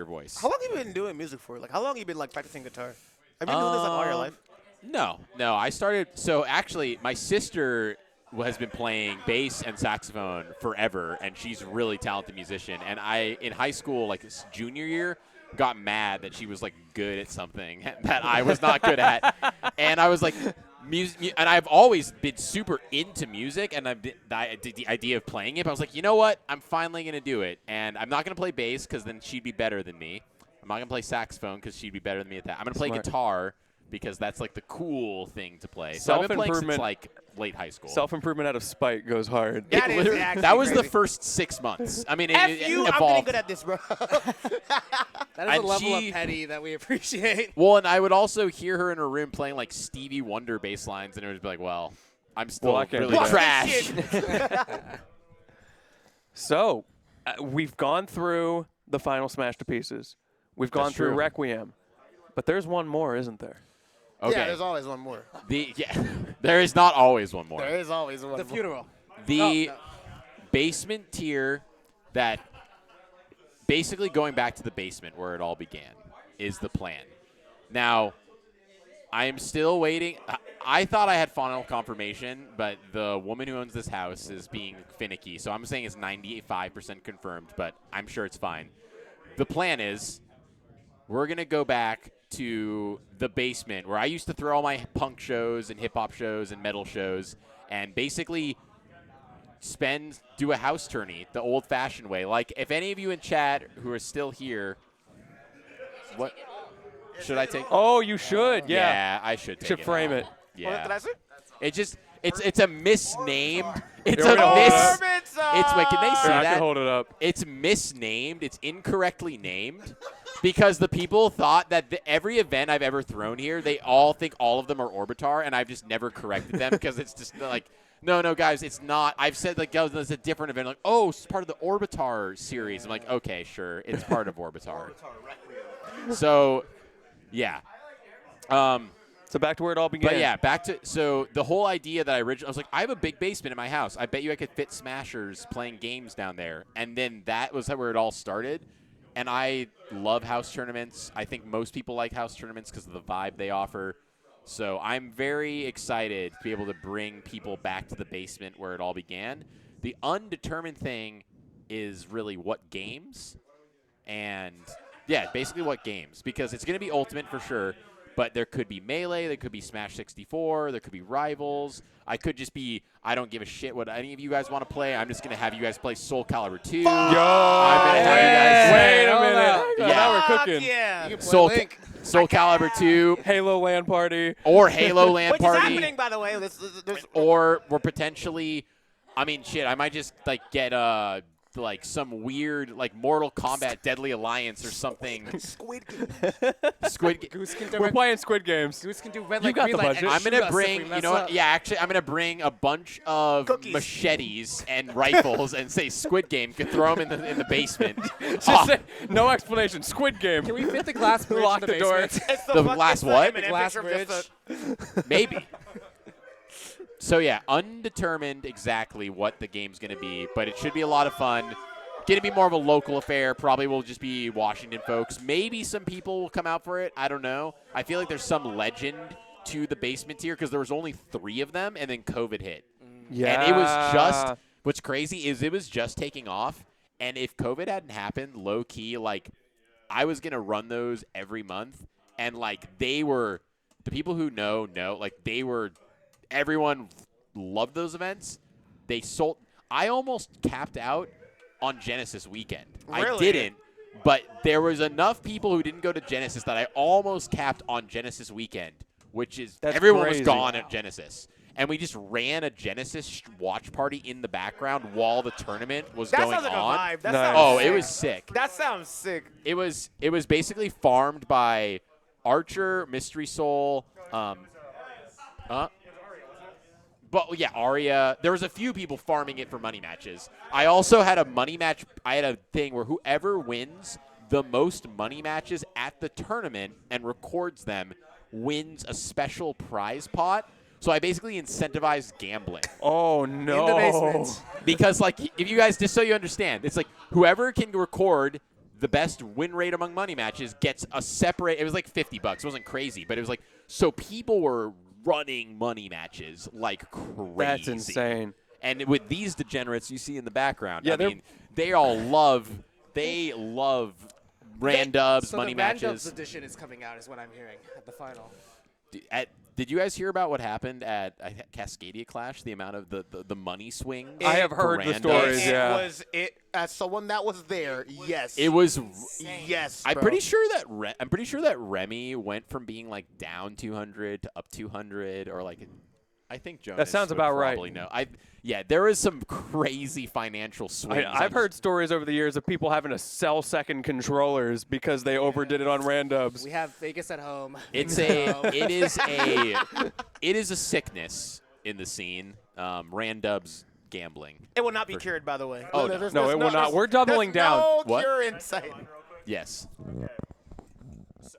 I: voice.
E: How long have you been doing music for? Like, how long have you been like practicing guitar? Have you been doing this like all your life?
I: No. I started. So actually, my sister has been playing bass and saxophone forever, and she's a really talented musician. And I, in high school, like this junior year, got mad that she was like good at something that I was not good at, and I was like. And I've always been super into music, and the idea of playing it. But I was like, you know what? I'm finally going to do it. And I'm not going to play bass because then she'd be better than me. I'm not going to play saxophone because she'd be better than me at that. I'm going to play guitar because that's like the cool thing to play. So I've been playing since like late high school.
A: Self-improvement out of spite goes hard.
I: That was the first 6 months. I mean, it evolved.
E: I'm getting good at this, bro.
B: That is a level of petty that we appreciate.
I: Well, and I would also hear her in her room playing like Stevie Wonder bass lines, and it would be like, well, I'm still really trash.
A: So, we've gone through the final Smash to Pieces. We've gone through Requiem. But there's one more, isn't there?
I: Okay.
E: Yeah, there's always one more.
I: There is not always one more.
E: There is always one more.
B: The funeral.
I: The basement tier that basically going back to the basement where it all began is the plan. Now, I am still waiting. I thought I had final confirmation, but the woman who owns this house is being finicky. So I'm saying it's 95% confirmed, but I'm sure it's fine. The plan is we're going to go back to the basement where I used to throw all my punk shows and hip-hop shows and metal shows and basically do a house tourney the old-fashioned way. Like, if any of you in chat who are still here, what should I take?
A: Oh, you should.
I: Yeah, I should take
A: should frame it.
I: Yeah.
E: What did I say?
I: It just it's a misnamed. It's
A: Here we
I: a
A: go.
I: miss. It's wait, can they see
A: I
I: that?
A: can hold it up.
I: It's misnamed. It's incorrectly named because the people thought that every event I've ever thrown here, they all think all of them are Orbitar, and I've just never corrected them because it's just like. No, guys, it's not. I've said, like, oh, it's a different event. Like, oh, it's part of the Orbitar series. I'm like, okay, sure. It's part of Orbitar. So, yeah.
A: So back to where it all began.
I: But, yeah, so the whole idea that I was like, I have a big basement in my house. I bet you I could fit Smashers playing games down there. And then that was where it all started. And I love house tournaments. I think most people like house tournaments because of the vibe they offer. So I'm very excited to be able to bring people back to the basement where it all began. The undetermined thing is really what games. And, yeah, basically what games. Because it's going to be Ultimate for sure. But there could be Melee. There could be Smash 64. There could be Rivals. I could just be, I don't give a shit what any of you guys want to play. I'm just going to have you guys play Soul Calibur 2.
A: Yo!
I: I'm going to have you guys.
A: Wait a minute.
I: Yeah.
A: Now we're cooking.
E: Yeah.
I: Soul Calibur 2.
A: Halo LAN party.
I: Or Halo LAN
E: Which
I: party.
E: is happening, by the way.
I: Or we're potentially, I mean, shit, I might just, like, get, like, some weird, like, Mortal Kombat Deadly Alliance or something.
E: Squid Game.
B: Goose can do
A: We're playing Squid Games.
B: Goose can do red
A: You
B: light,
A: got
B: green
A: the
B: light,
A: budget.
B: and
I: I'm
B: shoot
I: going to
B: us if
I: bring,
B: we mess
I: you know what?
B: up.
I: Yeah, actually, I'm going to bring a bunch of machetes and rifles and say Squid Game. Could throw them in the basement.
A: Just say, no explanation. Squid Game.
B: Can we fit the glass bridge
A: Lock
B: in the
A: the door.
B: basement?
E: It's
I: The glass what?
E: The
B: Glass bridge.
I: Maybe. So, yeah, undetermined exactly what the game's going to be, but it should be a lot of fun. Going to be more of a local affair. Probably will just be Washington folks. Maybe some people will come out for it. I don't know. I feel like there's some legend to the basement tier because there was only 3 of them, and then COVID hit.
A: Yeah.
I: And it was just – what's crazy is it was just taking off, and if COVID hadn't happened, low-key, like, I was going to run those every month, and like they were the people who know like they were everyone loved those events. They sold. I almost capped out on Genesis weekend. I
E: Really?
I: didn't, but there was enough people who didn't go to Genesis that I almost capped on Genesis weekend, which is
A: That's
I: everyone
A: crazy.
I: was gone at Genesis. And we just ran a Genesis watch party in the background while the tournament was
E: That
I: going
E: sounds like
I: on.
E: a vibe. That
A: Nice.
E: sounds
I: Oh,
E: sick.
I: it was sick.
E: That sounds sick.
I: It was basically farmed by Archer, Mystery Soul, but yeah, Arya. There was a few people farming it for money matches. I also had a money match. I had a thing where whoever wins the most money matches at the tournament and records them wins a special prize pot. So I basically incentivized gambling.
A: Oh, no.
B: In the basement.
I: Because, like, if you guys, just so you understand, it's like whoever can record the best win rate among money matches gets a separate. It was like $50. It wasn't crazy, but it was like, so people were running money matches like crazy.
A: That's insane.
I: And with these degenerates you see in the background,
A: Yeah,
I: I mean, they love randubs,
B: So
I: money
B: the Randubs
I: matches.
B: edition is coming out, is what I'm hearing at the final.
I: Did you guys hear about what happened at Cascadia Clash? The amount of the money swings.
A: I have
I: for
A: heard the
I: randoms?
A: stories, yeah.
E: As someone that was there, yes.
I: It was.
E: Yes.
I: I'm
E: bro.
I: pretty sure that Remy went from being like down 200 to up 200, or like. I think Jonas
A: sounds
I: would
A: about right.
I: probably know. Yeah, there is some crazy financial swings.
A: I've heard stories over the years of people having to sell second controllers because they overdid it on randubs.
B: We have Vegas at home.
I: it is a sickness in the scene. Randubs gambling.
E: It will not be
I: For-
E: cured, by the way.
I: Oh, no,
A: it will not. We're doubling
E: there's
A: down.
E: No
I: What?
E: cure in sight.
I: Yes.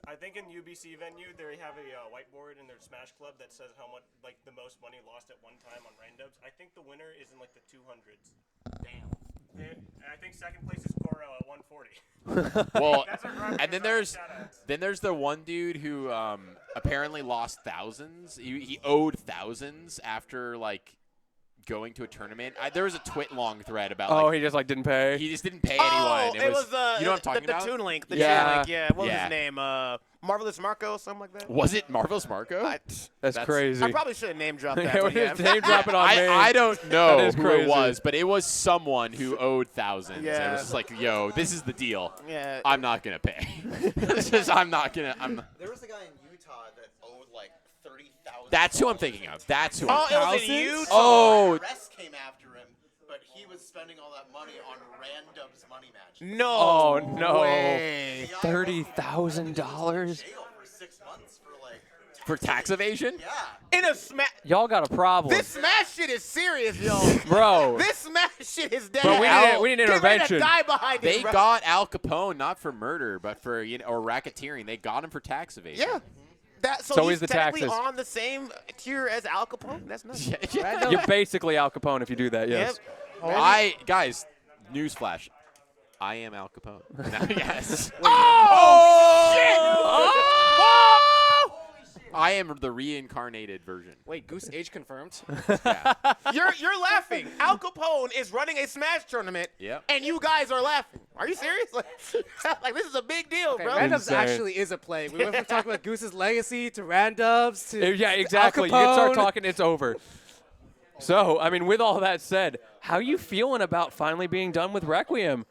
G: I think in UBC venue they have a whiteboard in their Smash Club that says how much, like the most money lost at one time on randubs. I think the winner is in like the 200s. Damn. I think second place is Coro at 140.
I: Well,
G: That's a record
I: and then
G: for
I: there's the one dude who apparently lost thousands. He owed thousands after like going to a tournament. There was a twit-long thread about
A: Oh,
I: like,
A: he just like didn't pay.
I: he just didn't pay
E: Oh,
I: anyone.
E: it was
I: you know what I'm talking
E: the
I: about?
E: Toon Link. The
A: Yeah.
E: Toon Link, yeah. What was
I: Yeah.
E: his name? Marvelous Marco, something like that.
I: Was it Marvelous Marco?
A: That's crazy.
E: I probably should have name dropped that.
A: Yeah,
E: but yeah.
A: name drop it on me.
I: I don't know
A: That is
I: who
A: crazy.
I: it was, but it was someone who owed thousands.
E: Yeah.
I: And it was just like, yo, this is the deal.
E: Yeah.
I: I'm not gonna pay. It's just I'm not gonna.
C: There was a guy in Utah that owed like 30,000.
I: That's who I'm thinking of. That's who.
E: Oh,
I: I'm
E: it was in Utah.
I: Oh,
C: Rest came after him, but he was spending all that money on randoms money matches.
E: No.
A: Oh, no.
E: way.
C: The guy
A: $30,000?
C: jail for 6 months for like.
I: for tax evasion?
C: Yeah.
E: In a Smash.
A: Y'all got a problem.
E: This Smash shit is serious, yo.
A: Bro.
E: This Smash shit is dead.
A: But we need
E: Get ready to
A: intervention.
E: die behind
I: They
E: it, bro.
I: got Al Capone not for murder, but for or racketeering. They got him for tax evasion.
E: Yeah.
A: So
E: he's
A: is the
E: technically
A: taxes.
E: on the same tier as Al Capone. That's nuts.
I: Yeah.
A: You're basically Al Capone if you do that, yes.
I: Guys, newsflash. I am Al Capone. Yes. I am the reincarnated version.
B: Wait, Goose age confirmed?
I: Yeah.
E: You're laughing. Al Capone is running a Smash tournament,
I: Yep.
E: and you guys are laughing. Are you serious? Like this is a big deal,
B: Okay,
E: bro.
B: Randubs
A: Insane.
B: actually is a play. We went from talking about Goose's legacy to Randubs to
A: Yeah,
B: to
A: exactly. You
B: Al
A: can start
B: Capone.
A: talking, it's over. So, I mean, with all that said, how you feeling about finally being done with Requiem?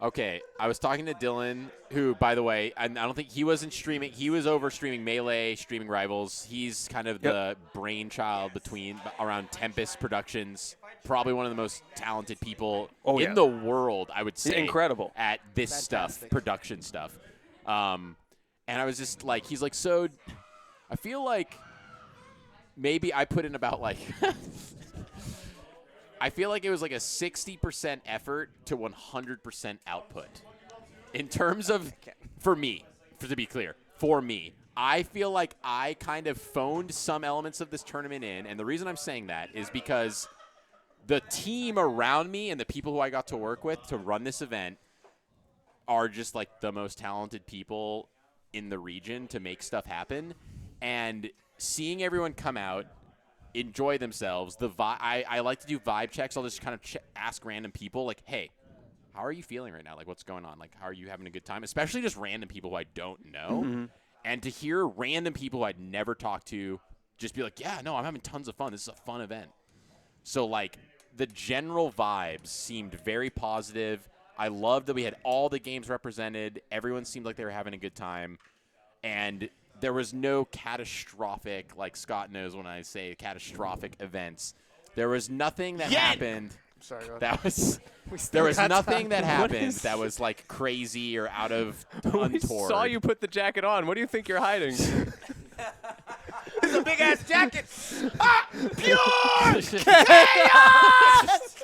I: Okay, I was talking to Dylan, who, by the way, I don't think he wasn't streaming. He was over streaming Melee, streaming Rivals. He's kind of the brainchild around Tempest Productions. Probably one of the most talented people in the world, I would say.
A: Incredible.
I: At this stuff, production stuff. And I was just like, he's like, so I feel like maybe I put in about like I feel like it was like a 60% effort to 100% output. In terms of, to be clear, for me, I feel like I kind of phoned some elements of this tournament in, and the reason I'm saying that is because the team around me and the people who I got to work with to run this event are just like the most talented people in the region to make stuff happen. And seeing everyone come out, enjoy themselves. I like to do vibe checks. I'll just kind of ask random people, like, hey, how are you feeling right now? Like, what's going on? Like, how are you having a good time? Especially just random people who I don't know. And to hear random people I'd never talked to just be like, yeah, no, I'm having tons of fun. This is a fun event. So, like, the general vibes seemed very positive. I loved that we had all the games represented. Everyone seemed like they were having a good time. And there was no catastrophic, like Scott knows when I say catastrophic events. There was nothing that happened.
E: Sorry, go ahead.
I: That was there was nothing that happened that was like crazy or out of
A: We
I: untoward.
A: saw you put the jacket on. What do you think you're hiding?
E: It's a big ass jacket. Pure chaos.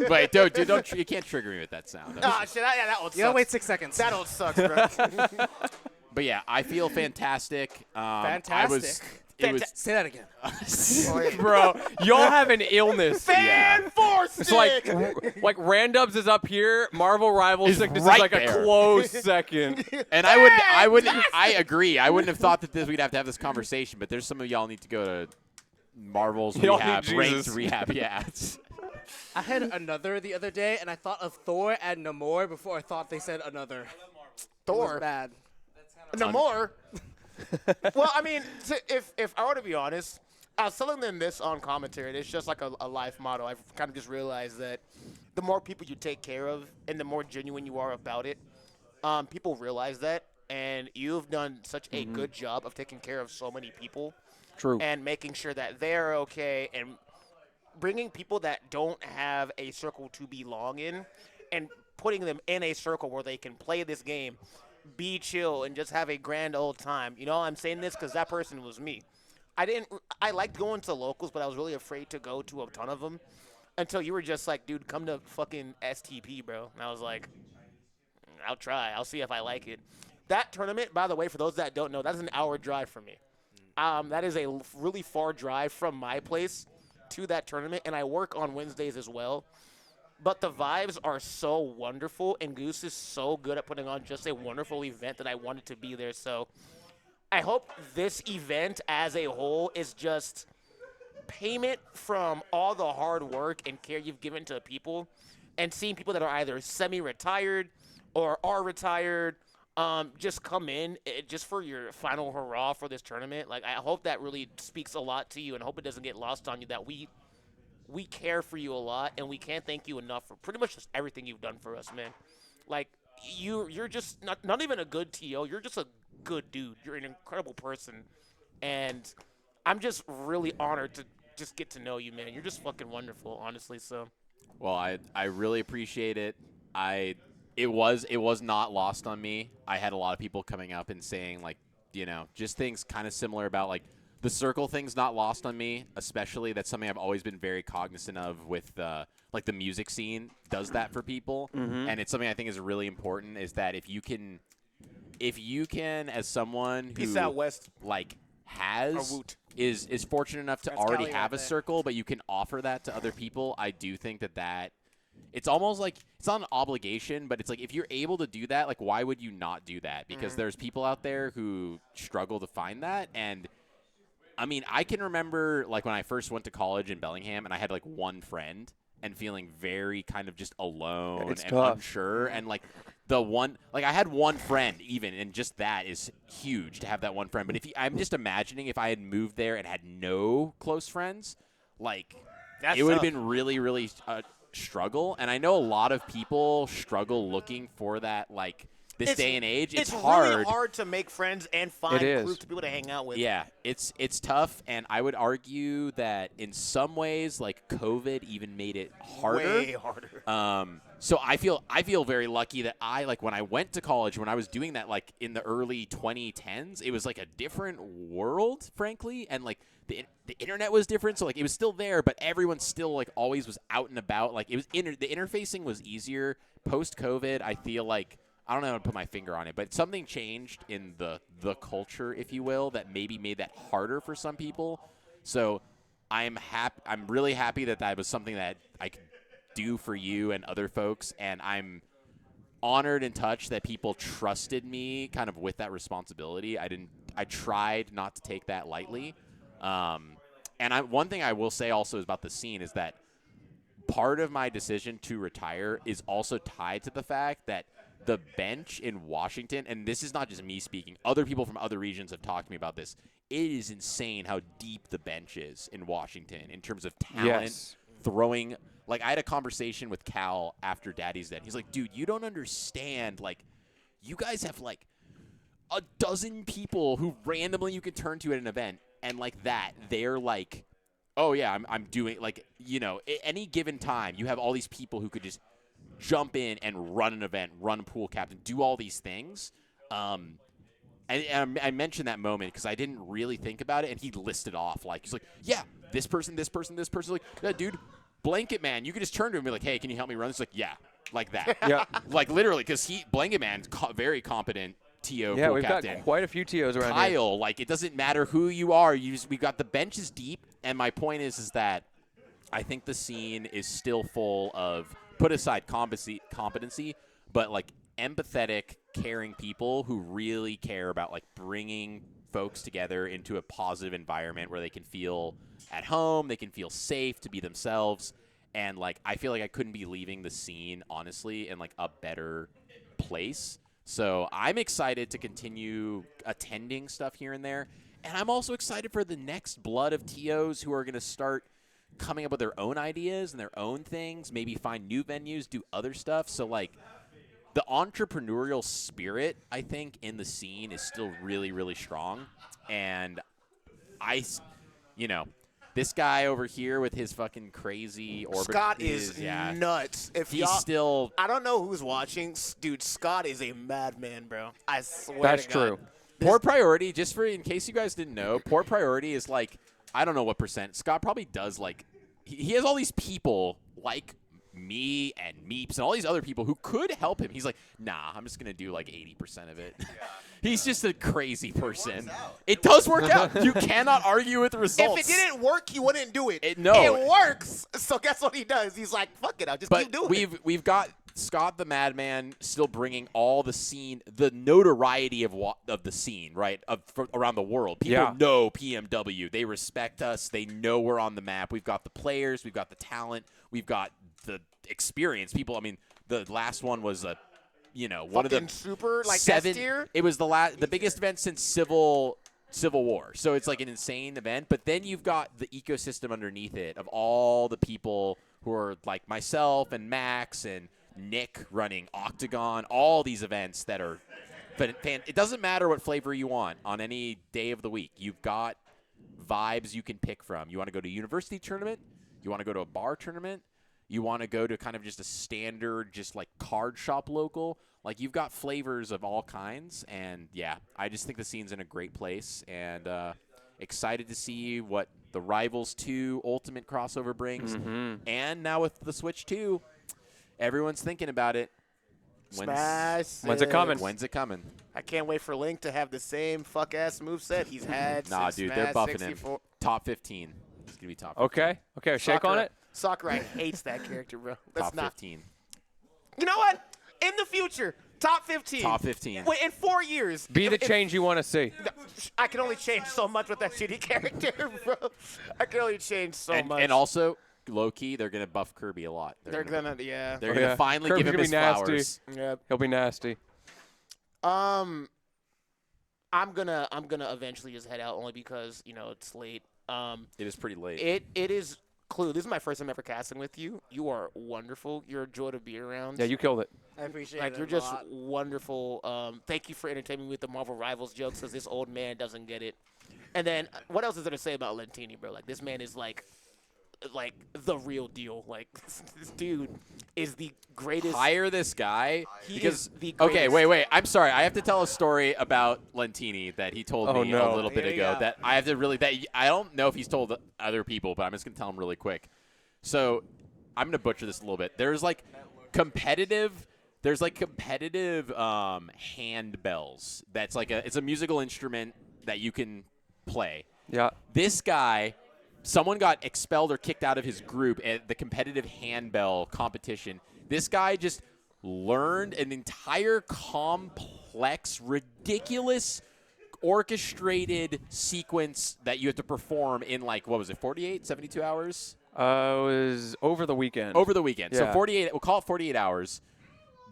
I: Wait, don't you can't trigger me with that sound.
E: Ah, shit. Yeah, that old
B: You gotta
E: sucks.
B: wait 6 seconds.
E: That old sucks, bro.
I: But yeah, I feel fantastic.
B: Fantastic.
I: It was
B: Say that again.
A: Bro, y'all have an illness.
E: Fan force
A: It's like Randubs is up here. Marvel Rival
I: Is
A: Sickness
I: right
A: is like
I: there.
A: a close second.
I: And I agree. I wouldn't have thought that we'd have to have this conversation, but there's some of y'all need to go to Marvel's
A: Y'all
I: rehab,
A: need
I: ranked
A: Jesus.
I: rehab. Yeah.
B: I had another the other day, and I thought of Thor and Namor before I thought they said another. It
E: Thor.
B: was bad.
E: No more. Well, I mean, if I were to be honest, I was telling them this on commentary. And it's just like a life motto. I've kind of just realized that the more people you take care of and the more genuine you are about it, people realize that. And you've done such a good job of taking care of so many people.
A: True.
E: And making sure that they're okay and bringing people that don't have a circle to belong in and putting them in a circle where they can play this game, be chill, and just have a grand old time. You know, I'm saying this because that person was me. I liked going to locals, but I was really afraid to go to a ton of them until you were just like, dude, come to fucking STP, bro. And I was like, I'll try. I'll see if I like it. That tournament, by the way, for those that don't know, that's an hour drive from me. That is a really far drive from my place to that tournament, and I work on Wednesdays as well. But the vibes are so wonderful, and Goose is so good at putting on just a wonderful event that I wanted to be there. So I hope this event as a whole is just payment from all the hard work and care you've given to people, and seeing people that are either semi-retired or are retired just come in just for your final hurrah for this tournament. Like, I hope that really speaks a lot to you, and I hope it doesn't get lost on you that we care for you a lot, and we can't thank you enough for pretty much just everything you've done for us, man. Like, you're just not even a good TO. You're just a good dude. You're an incredible person, and I'm just really honored to just get to know you, man. You're just fucking wonderful, honestly. So,
I: Well, I really appreciate it. It was not lost on me. I had a lot of people coming up and saying, like, you know, just things kind of similar about, like, the circle thing's not lost on me, especially that's something I've always been very cognizant of with like the music scene does that for people. And it's something I think is really important is that if you can as someone
E: peace
I: who
E: out, West.
I: like
E: Or Woot.
I: is fortunate enough to
B: That's
I: already
B: Cali
I: have
B: right
I: a
B: there.
I: circle, but you can offer that to other people, I do think that it's almost like it's not an obligation, but it's like if you're able to do that, like why would you not do that? Because there's people out there who struggle to find that. And I mean, I can remember like when I first went to college in Bellingham and I had like one friend and feeling very kind of just alone
A: It's
I: and
A: tough.
I: unsure. And like I had one friend even, and just that is huge to have that one friend. But I'm just imagining if I had moved there and had no close friends, like
E: That's
I: it would have
E: tough.
I: been really, really struggle. And I know a lot of people struggle looking for that, like this day and age. It's hard.
E: really hard to make friends and find
A: It is.
E: groups of people to hang out with.
I: Yeah, it's tough, and I would argue that in some ways, like COVID, even made it harder.
E: Way harder.
I: So I feel very lucky that when I went to college, when I was doing that, like in the early 2010s, it was like a different world, frankly, and like the internet was different. So like it was still there, but everyone still like always was out and about. Like it was the interfacing was easier post COVID. I feel like. I don't know how to put my finger on it, but something changed in the culture, if you will, that maybe made that harder for some people. So I'm really happy that was something that I could do for you and other folks, and I'm honored and touched that people trusted me kind of with that responsibility. I tried not to take that lightly. And one thing I will say also is about the scene is that part of my decision to retire is also tied to the fact that the bench in Washington, and this is not just me speaking, other people from other regions have talked to me about this. It is insane how deep the bench is in Washington in terms of talent, throwing. Like, I had a conversation with Cal after Daddy's Dead. He's like, dude, you don't understand. Like, you guys have, like, a dozen people who randomly you can turn to at an event, and, like, that, they're like, oh, yeah, I'm doing, like, you know, at any given time, you have all these people who could just jump in and run an event, run pool captain, do all these things. And I mentioned that moment because I didn't really think about it, and he listed off, like, he's like, yeah, this person, this person, this person. Like, yeah, dude, Blanket Man, you could just turn to him and be like, hey, can you help me run this? Like, yeah, like that.
A: Yeah.
I: Like, literally, because Blanket Man's very competent TO
A: Yeah,
I: pool
A: we've
I: captain.
A: got quite a few TOs around here.
I: Kyle, like, it doesn't matter who you are. We got the benches deep, and my point is that I think the scene is still full of, put aside competency, but, like, empathetic, caring people who really care about, like, bringing folks together into a positive environment where they can feel at home, they can feel safe to be themselves. And, like, I feel like I couldn't be leaving the scene, honestly, in, like, a better place. So I'm excited to continue attending stuff here and there. And I'm also excited for the next blood of TOs who are going to start coming up with their own ideas and their own things, maybe find new venues, do other stuff. So, like, the entrepreneurial spirit, I think, in the scene is still really, really strong. And this guy over here with his fucking crazy orbit.
E: Scott is nuts. If
I: he's still.
E: I don't know who's watching. Dude, Scott is a madman, bro. I swear
A: That's
E: to God.
A: true.
I: Port Priority, just for in case you guys didn't know, Port Priority is like, I don't know what percent. Scott probably does, like, he has all these people like me and Meeps and all these other people who could help him. He's like, nah, I'm just going to do like 80% of it. He's just a crazy person. It does work out. You cannot argue with the results.
E: If it didn't work, he wouldn't do it.
I: It
E: works. So guess what he does? He's like, fuck it, I'll just keep doing it.
I: We've got Scott the Madman still bringing all the scene, the notoriety of the scene, right, around the world. People know PMW. They respect us. They know we're on the map. We've got the players. We've got the talent. We've got the experience. People, I mean, the last one was one of the
E: super, like,
I: 7.
E: S-tier?
I: It was the biggest event since Civil War. So it's like an insane event. But then you've got the ecosystem underneath it of all the people who are like myself and Max and Nick running Octagon, all these events that are it doesn't matter what flavor you want on any day of the week. You've got vibes you can pick from. You want to go to a university tournament? You want to go to a bar tournament? You want to go to kind of just a standard, just like card shop local? Like, you've got flavors of all kinds. And, yeah, I just think the scene's in a great place. And excited to see what the Rivals 2 Ultimate crossover brings. Mm-hmm. And now with the Switch 2, everyone's thinking about it.
A: When's it coming?
I: When's it coming?
E: I can't wait for Link to have the same fuck-ass moveset he's had
I: Nah,
E: since
I: dude,
E: Smash
I: they're buffing
E: 64.
I: him. Top 15. It's going to be top 15.
A: Okay, shake on it.
E: Sakurai hates that character, bro.
I: Top 15.
E: You know what? In the future, top 15.
I: Top 15.
E: Wait, in 4 years.
A: Be the change you want to see.
E: I can only change so much with that shitty character, bro. I can only change so much.
I: And also, low-key, they're going to buff Kirby a lot.
E: They're gonna
I: They're going to finally
A: Kirby's
I: give him his flowers.
E: Yep.
A: He'll be nasty.
E: I'm gonna eventually just head out only because it's late.
I: It is pretty late.
E: It is. Clue, this is my first time ever casting with you. You are wonderful. You're a joy to be around.
A: Yeah, you killed it.
B: I appreciate it.
E: You're just wonderful. Thank you for entertaining me with the Marvel Rivals jokes, because this old man doesn't get it. And then, what else is there to say about Lentini, bro? Like, this man is like the real deal. Like, this dude is the greatest.
I: Hire this guy
E: Is the greatest.
I: Okay, wait. I'm sorry. I have to tell a story about Lentini that he told me a little bit ago.
B: Go.
I: That I have to really. That I don't know if he's told other people, but I'm just gonna tell him really quick. So I'm gonna butcher this a little bit. There's competitive handbells. That's it's a musical instrument that you can play.
A: Yeah.
I: This guy. Someone got expelled or kicked out of his group at the competitive handbell competition. This guy just learned an entire complex, ridiculous, orchestrated sequence that you have to perform in 48, 72 hours?
A: It was over the weekend.
I: Over the weekend.
A: Yeah.
I: So 48, we'll call it 48 hours.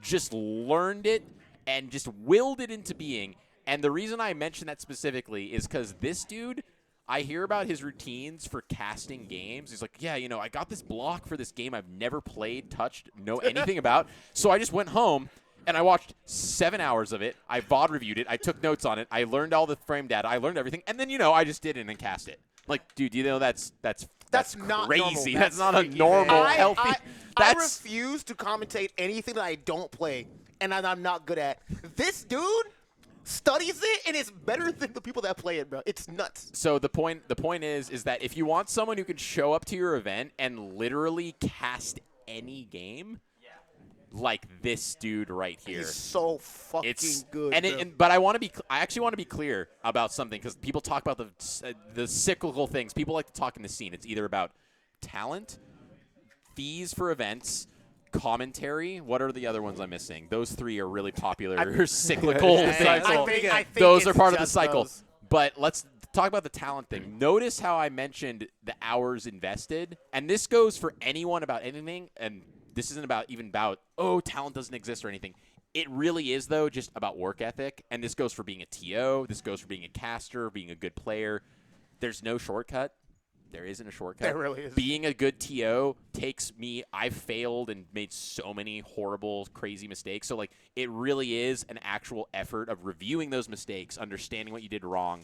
I: just learned it and just willed it into being. And the reason I mention that specifically is because this dude, I hear about his routines for casting games. He's like, yeah, I got this block for this game I've never played, touched, know anything about. So I just went home and I watched 7 hours of it. I VOD reviewed it. I took notes on it. I learned all the frame data. I learned everything. And then, I just did it and cast it. Like, dude, that's
E: not
I: crazy.
E: normal.
I: That's not a normal, healthy.
E: I refuse to commentate anything that I don't play and I'm not good at. This dude studies it and it's better than the people that play it, bro. It's nuts.
I: So the point is that if you want someone who can show up to your event and literally cast any game, like this dude right here,
E: he's so fucking good.
I: But I actually want to be clear about something, because people talk about the cyclical things. People like to talk in the scene. It's either about talent, fees for events, commentary. What are the other ones I'm missing? Those three are really popular cyclical things.
E: I think
I: those are part of the
E: just
I: cycle.
E: those.
I: But let's talk about the talent thing. Notice how I mentioned the hours invested, and this goes for anyone about anything, and this isn't about talent doesn't exist or anything. It really is, though, just about work ethic, and this goes for being a TO. This goes for being a caster, being a good player. There's no shortcut. There isn't a shortcut.
E: There really is.
I: Being a good TO takes me – I've failed and made so many horrible, crazy mistakes. So, it really is an actual effort of reviewing those mistakes, understanding what you did wrong,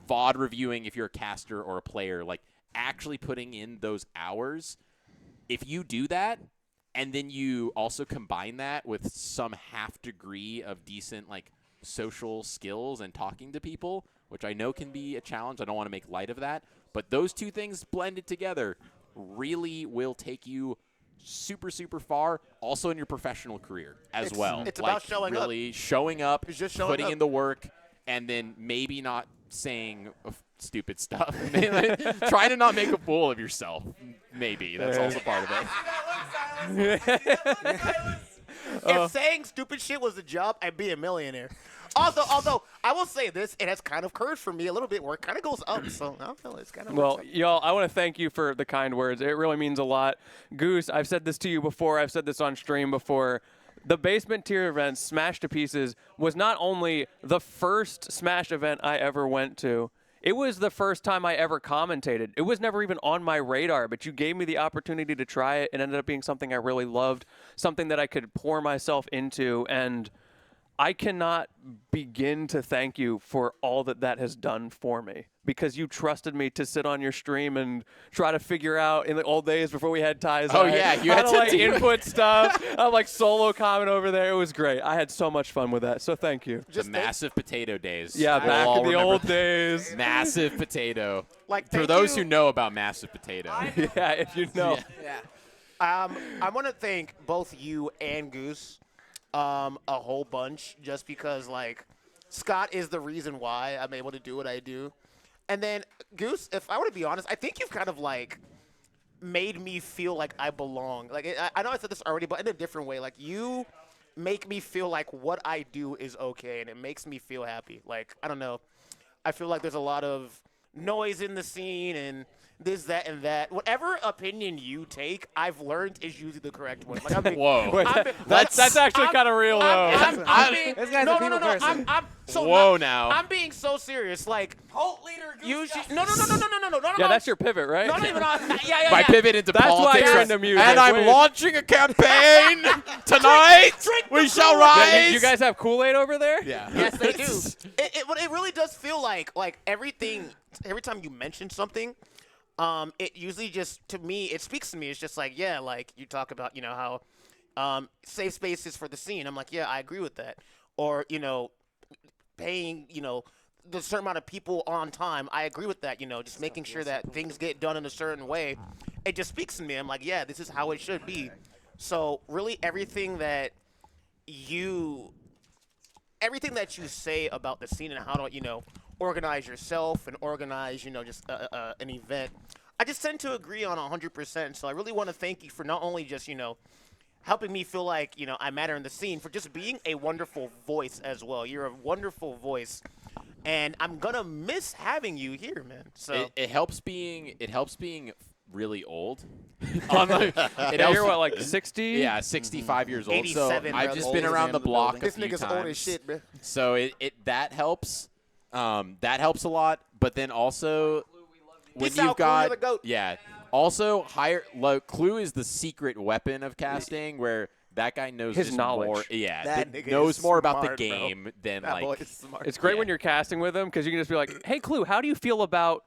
I: VOD reviewing if you're a caster or a player, actually putting in those hours. If you do that – and then you also combine that with some half degree of decent social skills and talking to people, which I know can be a challenge. I don't want to make light of that. But those two things blended together really will take you super, super far, also in your professional carer as well.
E: It's about showing up.
I: Really showing up,
E: It's just showing
I: putting
E: up.
I: in the work, and then maybe not saying stupid stuff. Try to not make a fool of yourself. Maybe. That's also part of it.
E: If saying stupid shit was a job, I'd be a millionaire. Although I will say this, it has kind of curved for me a little bit where it kind of goes up. So I don't know, it's kind of
A: Well, y'all, I want to thank you for the kind words. It really means a lot. Goose, I've said this to you before. I've said this on stream before. The basement tier event, Smash to Pieces, was not only the first Smash event I ever went to, it was the first time I ever commentated. It was never even on my radar, but you gave me the opportunity to try it. It ended up being something I really loved, something that I could pour myself into, and I cannot begin to thank you for all that has done for me, because you trusted me to sit on your stream and try to figure out in the old days before we had ties.
I: Oh, yeah, you
A: how
I: had
A: to
I: to
A: input stuff. I'm solo comment over there. It was great. I had so much fun with that. So thank you.
I: The massive potato days.
A: Yeah,
I: We'll
A: back
I: all
A: in the
I: remember
A: old days.
I: Massive potato. For
E: thank
I: those
E: you.
I: who know about massive potato.
A: Yeah, if you know.
E: Yeah. I want to thank both you and Goose a whole bunch, just because Scott is the reason why I'm able to do what I do. And then Goose, if I were to be honest, I think you've kind of made me feel like I belong. I know I said this already, but in a different way. You make me feel like what I do is okay, and it makes me feel happy. I don't know. I feel like there's a lot of noise in the scene and this, that, and that. Whatever opinion you take, I've learned is usually the correct one.
I: Whoa.
A: That's actually kind of real, though.
B: This guy's a people person.
E: I'm being so serious.
H: Cult leader Goose
E: No.
A: Yeah, that's your pivot, right?
E: Not even on. Yeah.
I: My pivot into
A: That's why
I: politics.
A: you're into music.
I: And I'm
A: Wait.
I: launching a campaign tonight. We shall rise.
A: Yeah, you guys have Kool-Aid over there?
I: Yeah.
E: Yes, they do. It really does feel like everything. Every time you mention something, it usually just, to me, it speaks to me. It's just you talk about, how safe spaces for the scene. I'm yeah, I agree with that. Or, paying, the certain amount of people on time. I agree with that, just making sure that things get done in a certain way. It just speaks to me. I'm yeah, this is how it should be. So really everything that you say about the scene and how to, organize yourself and organize, just an event, I just tend to agree on 100%. So I really want to thank you for not only just, helping me feel like, I matter in the scene, for just being a wonderful voice as well. You're a wonderful voice, and I'm gonna miss having you here, man. So
I: It helps being really old.
A: You're what, like 60?
I: Yeah, 65 years old. So
E: 87,
I: I've
E: bro.
I: just
E: The
I: been
E: oldest
I: around
E: man
I: the
E: in the
I: block
E: building.
I: a few
H: This nigga's
I: times.
H: old as shit, man.
I: So that helps. That helps a lot. But then also when
E: Peace out,
I: you've
E: Clue,
I: got
E: you're the GOAT.
I: yeah. Also Clue is the secret weapon of casting where that guy knows
A: His
I: just
A: knowledge.
I: more. Yeah,
H: That
I: that
H: nigga
I: knows
H: is
I: more about the
H: smart, bro.
I: game than
H: That boy
I: like.
H: is smart.
A: It's great
I: Yeah.
A: when you're casting with him because you can just be like, hey, Clue, how do you feel about...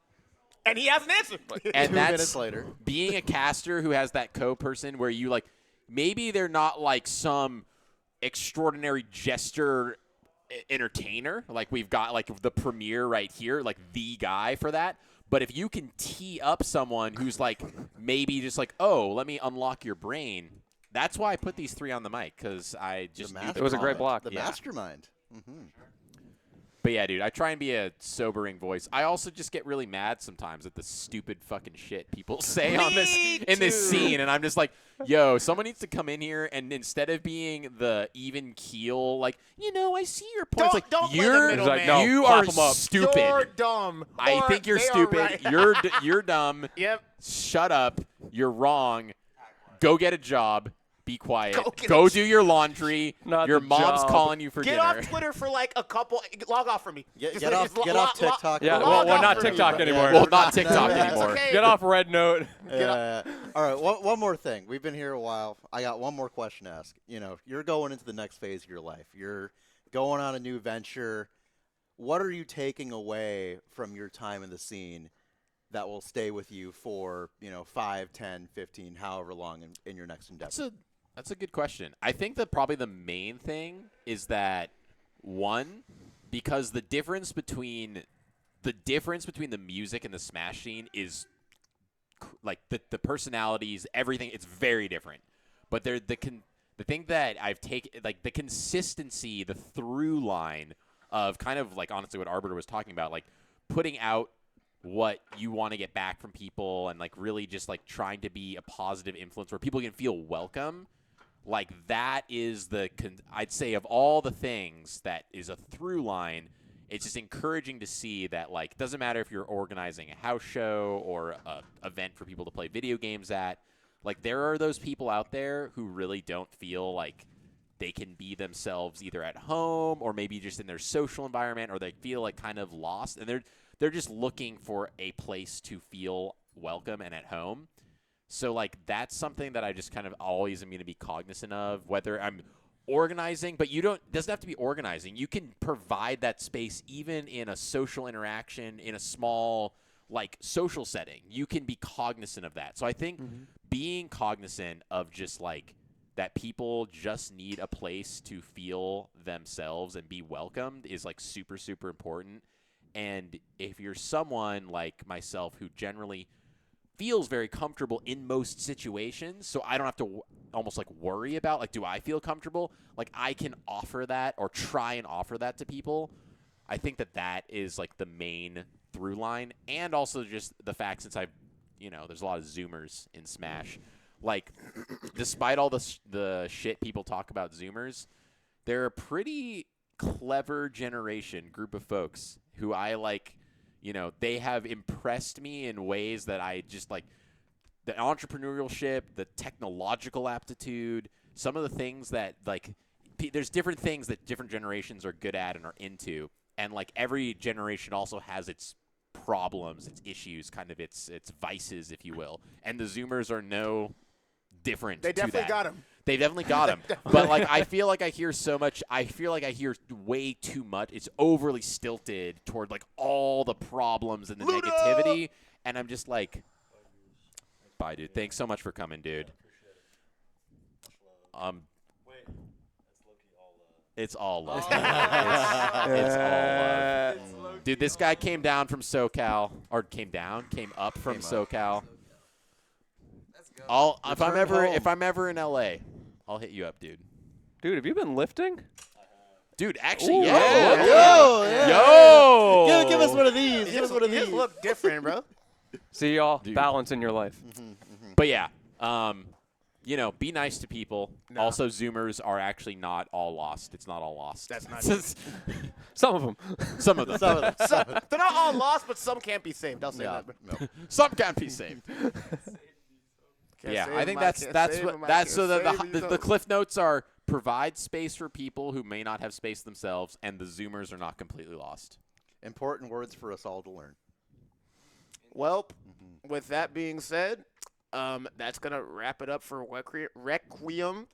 E: And he has an answer.
I: And
C: 2
I: that's
C: minutes later.
I: being a caster who has that co-person where you like maybe they're not like some extraordinary jester entertainer like we've got like the premier right here, like the guy for that. But if you can tee up someone who's like maybe just like, oh, let me unlock your brain. That's why I put these 3 on the mic because I just knew
A: It was a great block.
C: The
I: Yeah.
C: mastermind.
I: But yeah, dude, I try and be a sobering voice. I also just get really mad sometimes at the stupid fucking shit people say on this in this scene, and I'm just like, yo, someone needs to come in here and instead of being the even keel, like, I see your points. Like,
E: Don't play the
I: you're
E: middle
A: Like,
E: man.
A: no,
I: you
A: clap
I: are
A: 'em up.
I: stupid.
H: You're dumb.
I: I
H: Or
I: think you're
H: they are
I: stupid.
H: right.
I: You're dumb.
E: Yep.
I: Shut up. You're wrong. Go get a job. Be quiet.
E: Go get
I: Go
E: a
I: do your laundry.
A: Not
I: Your
A: the
I: mom's
A: job.
I: calling you for
E: Get
I: dinner.
E: off Twitter for like a couple. Log off for me.
C: Get
E: Just
C: off
E: lo-
C: TikTok.
A: Yeah,
E: Log
A: well,
E: off
A: not
E: for me.
A: TikTok anymore.
I: Well, not TikTok
C: no,
I: anymore.
E: okay.
A: Get off Red Note.
C: All right, one more thing. We've been here a while. I got one more question to ask. You're going into the next phase of your life. You're going on a new venture. What are you taking away from your time in the scene that will stay with you for, 5, 10, 15, however long in your next endeavor?
I: That's a good question. I think that probably the main thing is that one, because the difference between the music and the Smash scene is like the personalities, everything. It's very different. But the thing that I've taken, like the consistency, the through line of kind of like honestly what Arbiter was talking about, like putting out what you want to get back from people and like really just like trying to be a positive influence where people can feel welcome. Like that is I'd say of all the things that is a through line, it's just encouraging to see that like doesn't matter if you're organizing a house show or a event for people to play video games at, like there are those people out there who really don't feel like they can be themselves either at home or maybe just in their social environment, or they feel like kind of lost and they're just looking for a place to feel welcome and at home. So, like, that's something that I just kind of always am going to be cognizant of, whether I'm organizing, but doesn't have to be organizing. You can provide that space even in a social interaction, in a small, like, social setting. You can be cognizant of that. So I think being cognizant of just, like, that people just need a place to feel themselves and be welcomed is, like, super, super important. And if you're someone like myself who generally feels very comfortable in most situations, so I don't have to almost like worry about like, do I feel comfortable? Like I can offer that or try and offer that to people. I think that is like the main through line, and also just the fact since there's a lot of Zoomers in Smash. Like, despite all the shit people talk about Zoomers, they're a pretty clever group of folks who I like. They have impressed me in ways that I just like the entrepreneurship, the technological aptitude, some of the things that like there's different things that different generations are good at and are into. And like every generation also has its problems, its issues, kind of its vices, if you will. And the Zoomers are no different
H: They
I: to
H: definitely
I: that.
H: got him.
I: They definitely got him. But, like, I feel like I hear so much. I feel like I hear way too much. It's overly stilted toward, like, all the problems and the negativity. And I'm just like, bye, dude. Thanks so much for coming, dude. It's all love. It's all love. Dude, this guy came down from SoCal. Or came up from SoCal. If I'm ever in LA, I'll hit you up, dude.
A: Dude, have you been lifting?
I: Dude, actually,
A: Ooh,
I: yeah.
C: Yo! Give us one of these. Give us one of
E: You
C: these.
E: look different, bro.
A: See y'all balance in your life.
I: But yeah, you know, be nice to people.
E: No.
I: Also, Zoomers are actually not all lost. It's not all lost.
E: That's not
A: Some of them.
I: Some of them.
E: They're not all lost, but some can't be saved. I'll say
C: Yeah,
E: that.
C: no.
I: Some can't be saved. Yeah, I think that's so the cliff notes are provide space for people who may not have space themselves, and the Zoomers are not completely lost.
C: Important words for us all to learn.
E: Well, with that being said, that's going to wrap it up for Requiem.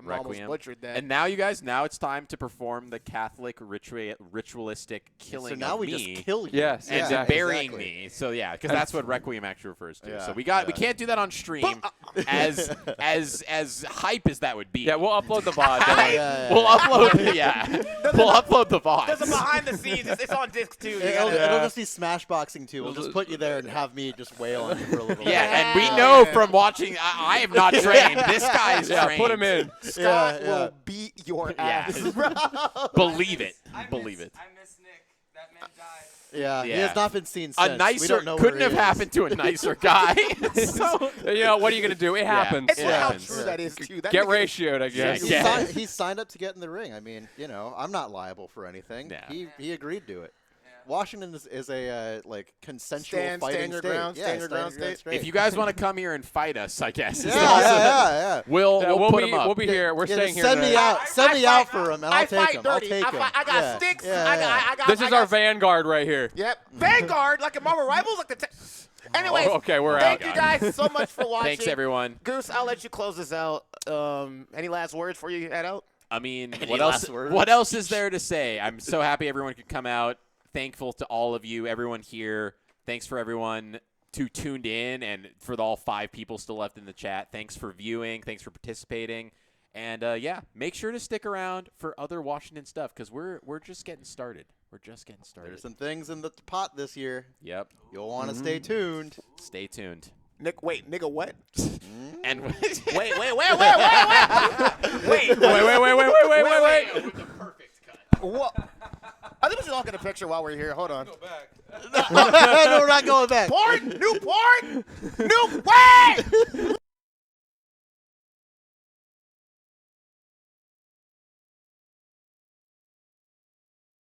E: I almost butchered that.
I: And now, you guys, now it's time to perform the Catholic ritualistic killing
C: So now
I: of
C: we
I: me.
C: just kill you.
A: Yes,
I: and
A: exactly.
I: burying me. So yeah, because that's what Requiem actually refers to.
C: Yeah,
I: So we can't do that on stream, as hype as that would be.
A: Yeah, we'll upload the VOD. don't worry.
I: We'll upload. We'll upload the VOD.
E: There's a behind the scenes. It's on disc too. You
C: It'll
E: gotta-
C: just be smashboxing too. We'll just put you there and have me just wail on you for a little bit.
I: Yeah, and we know from watching. I am not trained. This guy's
A: Yeah,
I: trained.
A: put him in.
E: Scott
C: Yeah.
E: will beat your ass.
I: Believe it. Believe it.
J: I miss Nick. That man died.
C: Yeah, he
I: Yeah.
C: has not been seen
I: A
C: since. We
I: nicer
C: don't know
I: couldn't
C: where
I: have
C: he is.
I: happened to a nicer guy. So
A: You know, what are you going to do? It happens.
E: It's
I: It
E: how
I: happens.
E: true that is too. That
A: Get
E: nigga-
A: ratioed, I guess.
I: Yeah.
C: He's signed up to get in the ring. I mean, you know, I'm not liable for anything.
I: Yeah.
C: He agreed to it. Washington is a like consensual
E: Stand
C: fighting
E: your
C: state.
E: ground,
C: Yeah,
E: stand your ground state.
I: if you guys want to come here and fight us, I guess.
C: yeah, yeah.
I: We'll put him up.
A: We'll be here. We're
C: Yeah,
A: staying
C: just
A: here.
C: send me
A: tonight.
C: out. Send me out for him, and I'll
E: I
C: take
E: fight
C: him. I'll
E: dirty.
C: take him.
E: I got
C: Yeah.
E: sticks.
C: Yeah,
E: I got.
A: This
E: I
A: is
E: got
A: our vanguard right here.
E: Yep. Vanguard, like a Marvel Rivals, like the. Anyways,
A: Oh, okay, we're
E: thank
A: out.
E: you guys so much for watching.
I: Thanks, everyone.
E: Goose, I'll let you close this out. Any last words before you head out?
I: I mean,
C: Any
I: what
C: last
I: else?
C: words?
I: What else is there to say? I'm so happy everyone could come out. Thankful to all of you, everyone here. Thanks for everyone who tuned in, and for all 5 people still left in the chat. Thanks for viewing. Thanks for participating. And yeah, make sure to stick around for other Washington stuff because we're just getting started. We're just getting started.
C: There's some things in the pot this year.
I: Yep.
C: You'll want to stay tuned.
I: Stay tuned.
E: Nick, wait, nigga, what?
I: And
E: wait.
A: Wait.
H: With the perfect cut.
E: What? I think we should all get a picture while we're here. Hold on.
C: No, we're not going back.
E: Porn? New porn? New way!